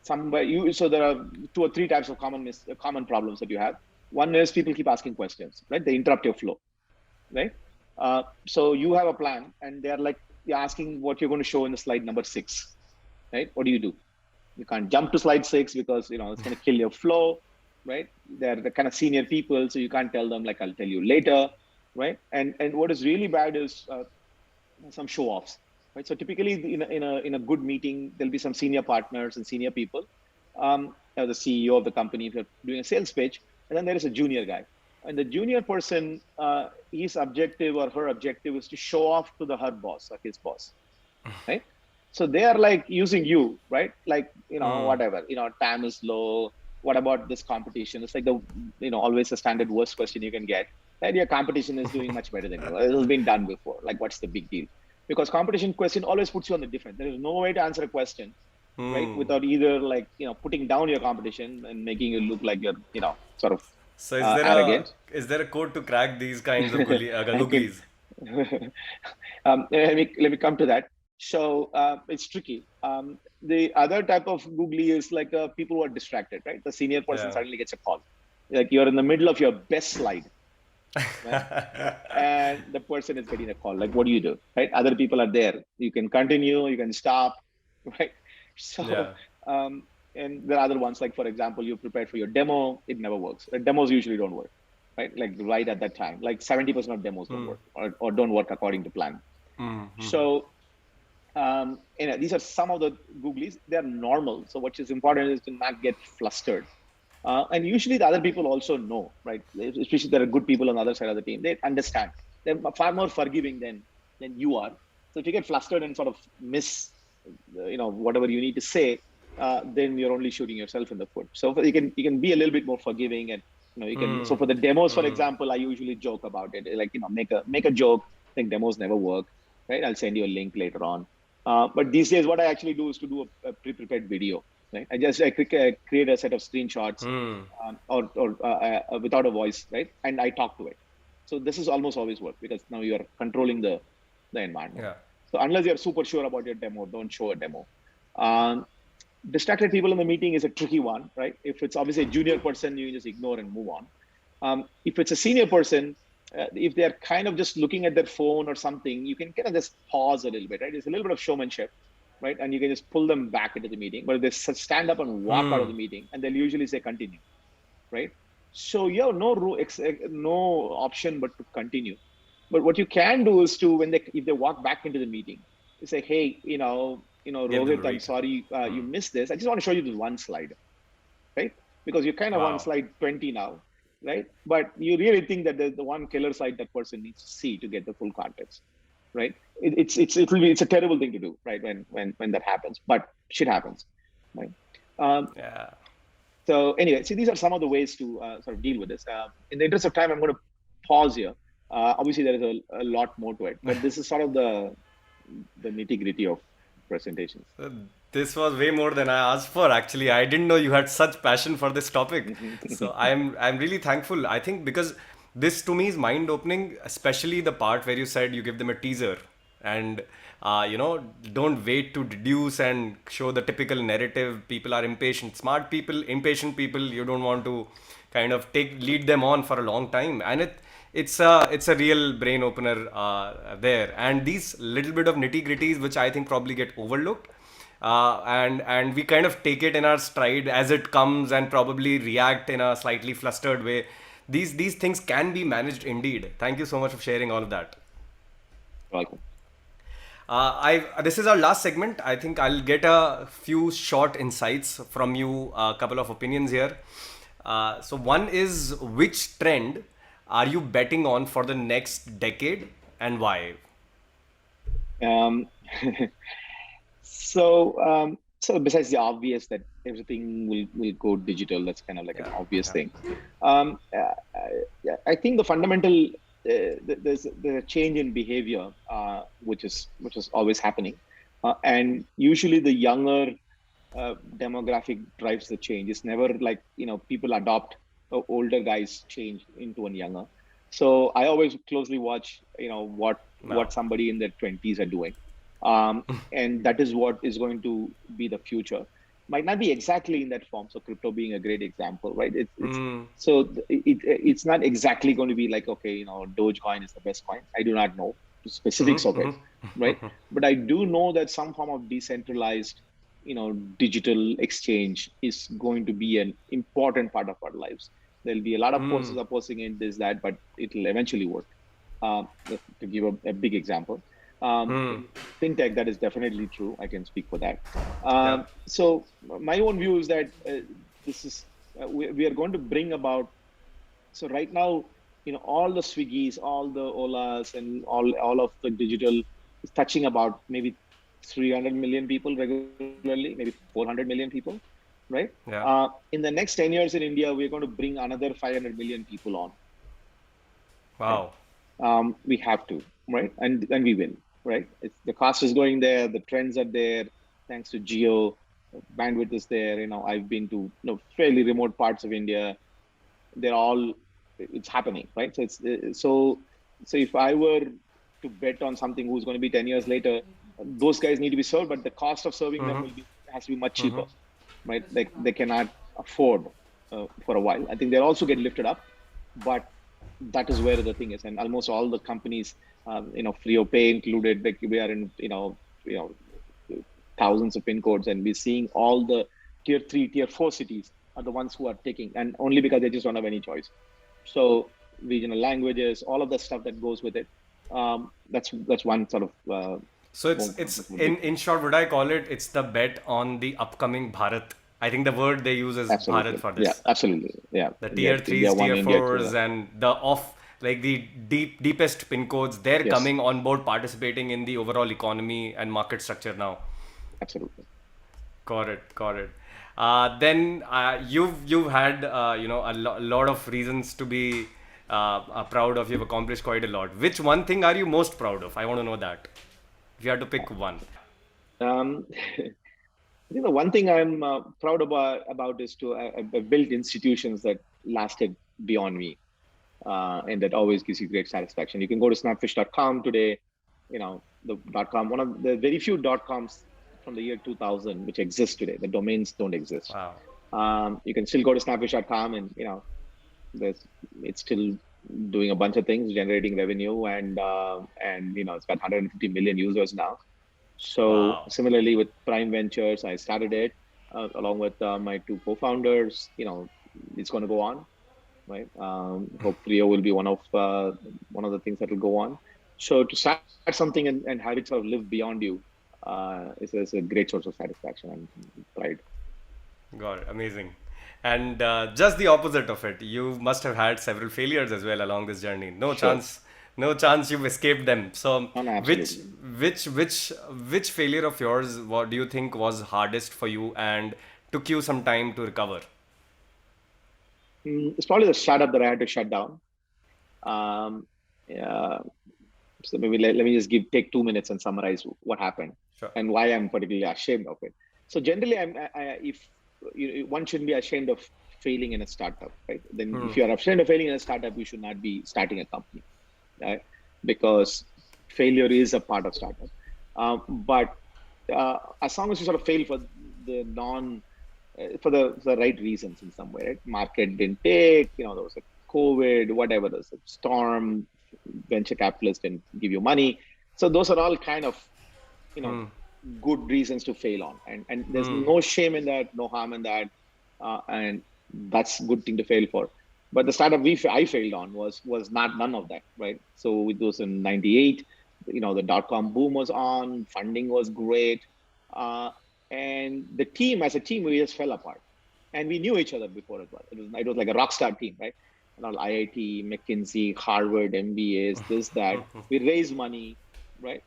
So there are two or three types of common problems that you have. One is people keep asking questions, right? They interrupt your flow, right? So you have a plan, and they're like, you're asking what you're going to show in the slide number 6, right? What do? You can't jump to slide 6 because it's going to kill your flow, right? They're the kind of senior people, so you can't tell them like, I'll tell you later, right? And what is really bad is some show offs, right? So typically in a good meeting, there'll be some senior partners and senior people, the CEO of the company if you're doing a sales pitch, and then there is a junior guy. And the junior person, his objective or her objective is to show off to her boss or his boss, right? So they are like using you, right? Like, whatever, time is low. What about this competition? It's like always a standard worst question you can get. That your competition is doing much better than you. It has been done before. Like, what's the big deal? Because competition question always puts you on the defense. There is no way to answer a question, right? Without either like, putting down your competition and making you look like you're, sort of So is there a arrogant. is there a code to crack these kinds of I can googlies? let me come to that. So it's tricky. The other type of googly is like people who are distracted, right? The senior person Yeah. suddenly gets a call, like you're in the middle of your best slide, right? And the person is getting a call. Like, what do you do, right? Other people are there. You can continue, you can stop, right? So, Yeah. and there are other ones, like for example, you prepared for your demo, it never works. Demos usually don't work, right? Like right at that time, like 70% of demos don't work or don't work according to plan. So these are some of the googlies. They're normal. So what is important is to not get flustered. And usually the other people also know, right? Especially there are good people on the other side of the team. They understand. They're far more forgiving than you are. So if you get flustered and sort of miss, whatever you need to say, then you're only shooting yourself in the foot. So you can be a little bit more forgiving, and you can. So for the demos, for example, I usually joke about it. Like make a joke. I think demos never work, right? I'll send you a link later on. But these days, what I actually do is to do a pre-prepared video. Right? I create a set of screenshots, or without a voice, right? And I talk to it. So this is almost always work because now you are controlling the environment. Yeah. So unless you're super sure about your demo, don't show a demo. Distracted people in the meeting is a tricky one, right? If it's obviously a junior person, you just ignore and move on. If it's a senior person, if they're kind of just looking at their phone or something, you can kind of just pause a little bit, right? It's a little bit of showmanship, right? And you can just pull them back into the meeting. But if they stand up and walk out of the meeting, and they'll usually say continue, right? So you have no option but to continue. But what you can do is to if they walk back into the meeting, you say, hey, Give them a Rohit, I'm read. sorry you missed this. I just want to show you this one slide, right? Because you're kind of on Wow. slide 20 now, right? But you really think that there's the one killer slide that person needs to see to get the full context, right? It's a terrible thing to do, right? When that happens, but shit happens, right? Yeah. So anyway, see, these are some of the ways to sort of deal with this. In the interest of time, I'm going to pause here. Obviously, there is a lot more to it, but this is sort of the nitty gritty of presentations. Uh, This was way more than I asked for, actually. I didn't know you had such passion for this topic. So I'm really thankful. I think because this to me is mind opening, especially the part where you said you give them a teaser and don't wait to deduce and show the typical narrative. People are impatient. Smart people, impatient people, you don't want to kind of lead them on for a long time. And it's a real brain opener there, and these little bit of nitty gritties which I think probably get overlooked, and we kind of take it in our stride as it comes and probably react in a slightly flustered way. These things can be managed indeed. Thank you so much for sharing all of that. Welcome. I This is our last segment. I think I'll get a few short insights from you, a couple of opinions here. So one is, which trend are you betting on for the next decade and why? Um, so besides the obvious that everything will go digital, that's kind of like an Yeah, obvious yeah. thing. I think the fundamental there's a change in behavior, which is always happening, and usually the younger demographic drives the change. It's never like, people adopt older guys change into a younger. So I always closely watch, what Wow. somebody in their 20s are doing, and that is what is going to be the future. Might not be exactly in that form. So crypto being a great example, right? It's Mm. so it's not exactly going to be like, okay, Dogecoin is the best coin. I do not know the specifics of it, right? But I do know that some form of decentralized, digital exchange is going to be an important part of our lives. There'll be a lot of forces Mm. opposing it, this, that, but it'll eventually work. To give a big example, Mm. in fintech, that is definitely true. I can speak for that. Yep. So my own view is that this is we are going to bring about. So right now, all the Swiggies, all the Olas, and all of the digital is touching about maybe 300 million people regularly, maybe 400 million people, right? Yeah. In the next 10 years in India, we're going to bring another 500 million people on, right? Wow. We have to, right? And we will, right? It's the cost is going there, the trends are there, thanks to geo, bandwidth is there. I've been to fairly remote parts of India. They're all it's happening, right? So it's so if I were to bet on something who's going to be 10 years later, those guys need to be served, but the cost of serving them has to be much cheaper, right? Like they cannot afford for a while. I think they'll also get lifted up, but that is where the thing is. And almost all the companies, Freo Pay included, like we are in, thousands of pin codes, and we're seeing all the tier 3, tier 4 cities are the ones who are taking, and only because they just don't have any choice. So regional languages, all of the stuff that goes with it. That's one sort of So it's in short, would I call it? It's the bet on the upcoming Bharat. I think the word they use is Bharat absolutely, for yeah, this. absolutely, yeah. The tier India threes, one, tier India two, fours, and the off like the deepest pin codes. They're yes, coming on board, participating in the overall economy and market structure now. absolutely. Got it. Got it. Then you've had lot of reasons to be proud of. You've accomplished quite a lot. Which one thing are you most proud of? I want to know that. If you had to pick one. Um, one thing I'm proud about is to I've built institutions that lasted beyond me, and that always gives you great satisfaction. You can go to snapfish.com today. The .com, one of the very few .coms from the year 2000 which exist today. The domains don't exist. Wow. You can still go to snapfish.com, and there's it's still doing a bunch of things, generating revenue, and it's got 150 million users now. So Wow. similarly with Prime Ventures, I started it along with my two co-founders. It's going to go on, right? Hope Freo will be one of the things that will go on. So to start something and have it sort of live beyond you is a great source of satisfaction and pride. Got it. Amazing. And just the opposite of it, you must have had several failures as well along this journey. Sure. No chance you've escaped them. So, No, no, which, absolutely. which failure of yours, what do you think was hardest for you and took you some time to recover? It's probably the startup that I had to shut down. Um, yeah, so maybe let me just take 2 minutes and summarize what happened Sure. and why I'm particularly ashamed of it. So generally, if one shouldn't be ashamed of failing in a startup, right? Then if you are ashamed of failing in a startup, you should not be starting a company, right? Because failure is a part of startup. But as long as you sort of fail for the non for the right reasons in some way, right? Market didn't take, there was a COVID, whatever, there's a storm, venture capitalists didn't give you money. So those are all kind of, you know, good reasons to fail on. And there's no shame in that, no harm in that. And that's a good thing to fail for. But the startup I failed on was not none of that, right? So it was in 98, the dot-com boom was on, funding was great. Uh, and the team, as a team, we just fell apart. And we knew each other before as well. It was like a rock star team, right? And all IIT, McKinsey, Harvard, MBAs, this, that. We raised money, right?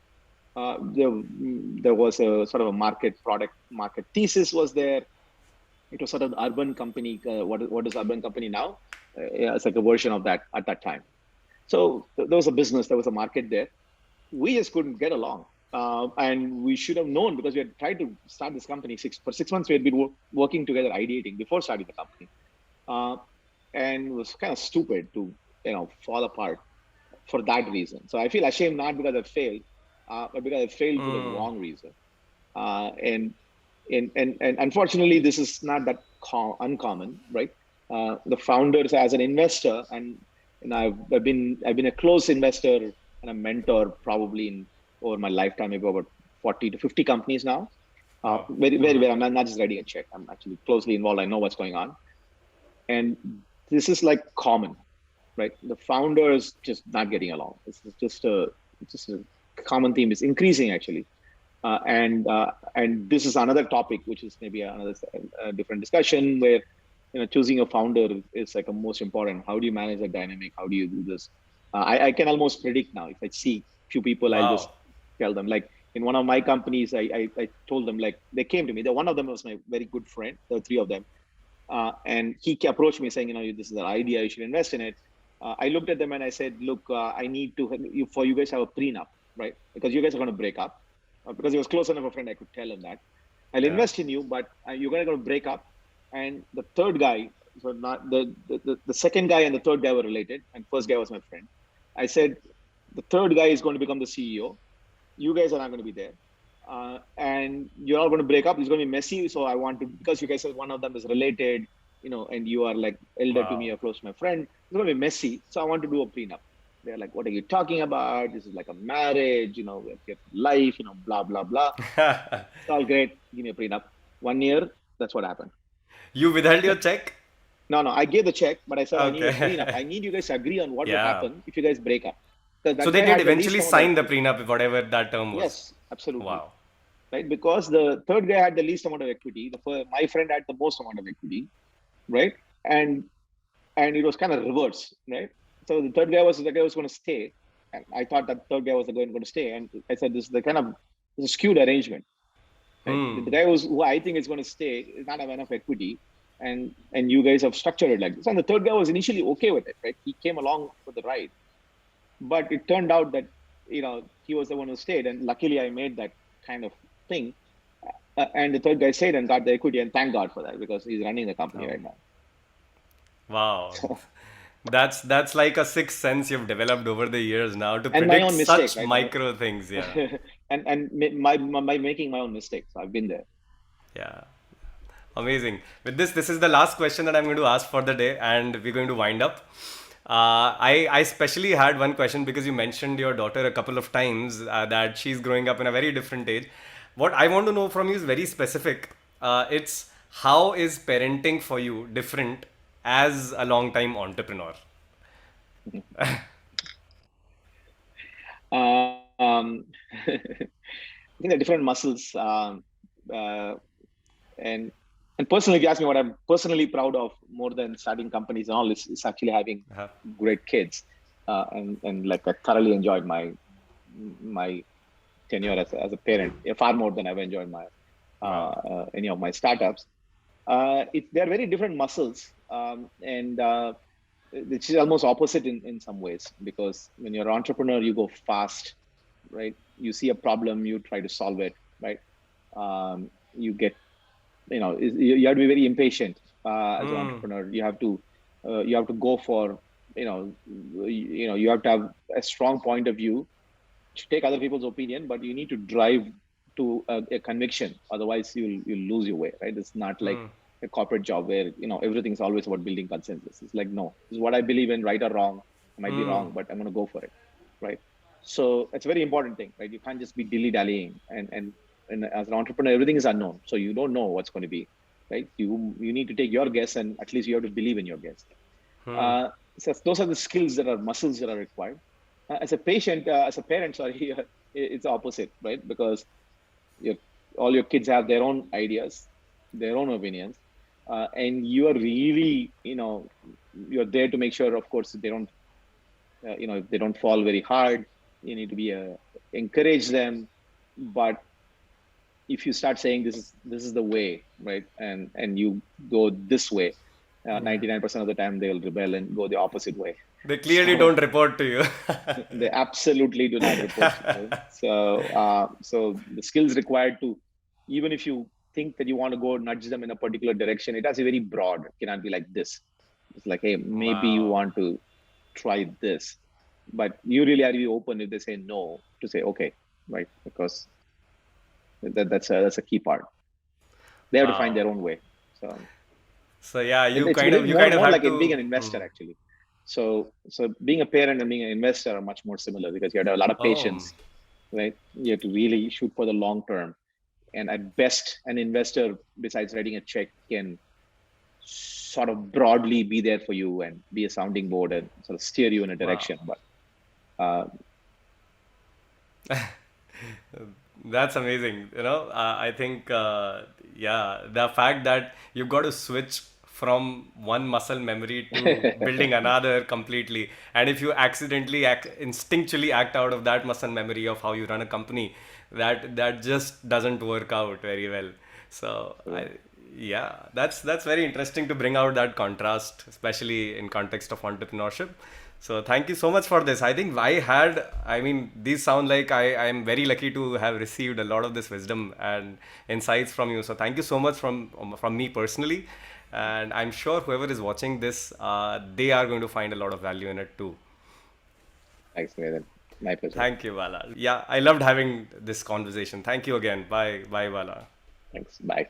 There was a sort of a market thesis was there. It was sort of the urban company. What is urban company now? Yeah, it's like a version of that at that time. So there was a business, there was a market there. We just couldn't get along. And we should have known because we had tried to start this company for 6 months. We had been working together, ideating before starting the company. Uh, and it was kind of stupid to, fall apart for that reason. So I feel ashamed, not because I failed, but because I failed for the wrong reason. And unfortunately, this is not that uncommon, right? The founders, as an investor, and I've been a close investor and a mentor probably over my lifetime, maybe about 40 to 50 companies now. Very, very, very. I'm not just writing a check. I'm actually closely involved. I know what's going on, and this is like common, right? The founders just not getting along. It's just a common theme. It's increasing actually. And this is another topic, which is maybe another different discussion, where choosing a founder is like a most important. How do you manage the dynamic? How do you do this? I can almost predict now. If I see few people, I'll just tell them. Like in one of my companies, I told them, like, they came to me. One of them was my very good friend. There were three of them, and he approached me saying, this is an idea. You should invest in it. I looked at them and I said, look, I need to for you guys have a prenup, right? Because you guys are going to break up. Because he was close enough a friend, I could tell him that I'll invest in you, but you're going to break up. And the third guy, so not the second guy and the third guy were related, and first guy was my friend. I said, the third guy is going to become the CEO. You guys are not going to be there, and you're all going to break up. It's going to be messy. So I want to, because you guys said one of them is related, and you are like elder to me or close to my friend. It's going to be messy. So I want to do a prenup. They're like, what are you talking about? This is like a marriage, we have life, blah, blah, blah. It's all great. Give me a prenup. 1 year, that's what happened. You withheld your check? No, I gave the check, but I said, I need a Okay. prenup. I need you guys to agree on what will Yeah. happen if you guys break up. Because So that they guy did had the least eventually amount of sign the equity. prenup, whatever that term was. Yes, absolutely. Wow. Right? Because the third guy had the least amount of equity. My friend had the most amount of equity, right? And it was kind of reverse, right? So the third guy was the guy who was going to stay. And I thought that third guy was the guy going to stay. And I said, this is the kind of a skewed arrangement. Right? The guy who I think is going to stay is not have enough equity. And you guys have structured it like this. And the third guy was initially okay with it, right? He came along for the ride. But it turned out that, he was the one who stayed. And luckily I made that kind of thing. And the third guy stayed and got the equity. And thank God for that, because he's running the company right now. Wow. So, That's like a sixth sense you've developed over the years now to and my predict own mistake, such right? micro things. Yeah. and my making my own mistakes. I've been there. Yeah. Amazing. With this is the last question that I'm going to ask for the day, and we're going to wind up. I especially had one question because you mentioned your daughter a couple of times, that she's growing up in a very different age. What I want to know from you is very specific. It's how is parenting for you different as a long time entrepreneur? I think they're different muscles. Uh, and personally, if you ask me what I'm personally proud of more than starting companies and all, is actually having Uh-huh. great kids. And like I thoroughly enjoyed my tenure as a parent, far more than I've enjoyed my any of my startups. They're very different muscles, and which is almost opposite in some ways, because when you're an entrepreneur, you go fast, right? You see a problem, you try to solve it, right? You get, you have to be very impatient as an entrepreneur. You have to go for, you have to have a strong point of view to take other people's opinion, but you need to drive to a conviction. Otherwise, you'll lose your way, right? It's not like a corporate job where everything's always about building consensus. It's like, no, this is what I believe in, right or wrong. I might be wrong, but I'm going to go for it, right? So it's a very important thing, right? You can't just be dilly dallying, and as an entrepreneur, everything is unknown, so you don't know what's going to be, right? You need to take your guess, and at least you have to believe in your guess. So those are the skills that are muscles that are required. As a parent, sorry, it's opposite, right? Because all your kids have their own ideas, their own opinions, and you are really, you're there to make sure, of course, they don't, if they don't fall very hard. You need to be encourage them, but if you start saying this is the way, right, and you go this way, 99% of the time they'll rebel and go the opposite way. They clearly So don't report to you. they absolutely do not report to me. So the skills required to, even if you think that you want to go nudge them in a particular direction, it has a very broad. It cannot be like this. It's like, hey, maybe you Wow. want to try this, but you really have to be open if they say no to say okay, right? Because that's a key part. They have to find their Wow. own way. So So yeah, it, you it's kind very of you kind of more had like being to. an investor actually. So being a parent and being an investor are much more similar because you have to have a lot of Oh, patience, right? You have to really shoot for the long term. And at best, an investor, besides writing a check, can sort of broadly be there for you and be a sounding board and sort of steer you in a wow. direction. But uh, That's amazing. I think, yeah, the fact that you've got to switch from one muscle memory to building another completely. And if you accidentally instinctually act out of that muscle memory of how you run a company, that just doesn't work out very well. So yeah, that's very interesting to bring out that contrast, especially in context of entrepreneurship. So thank you so much for this. I mean, these sound like I am very lucky to have received a lot of this wisdom and insights from you. So thank you so much from me personally. And I'm sure whoever is watching this, they are going to find a lot of value in it too. thanks, Nivedan. My pleasure. Thank you, Bala. Yeah, I loved having this conversation. Thank you again. Bye, bye, Bala. Thanks. Bye.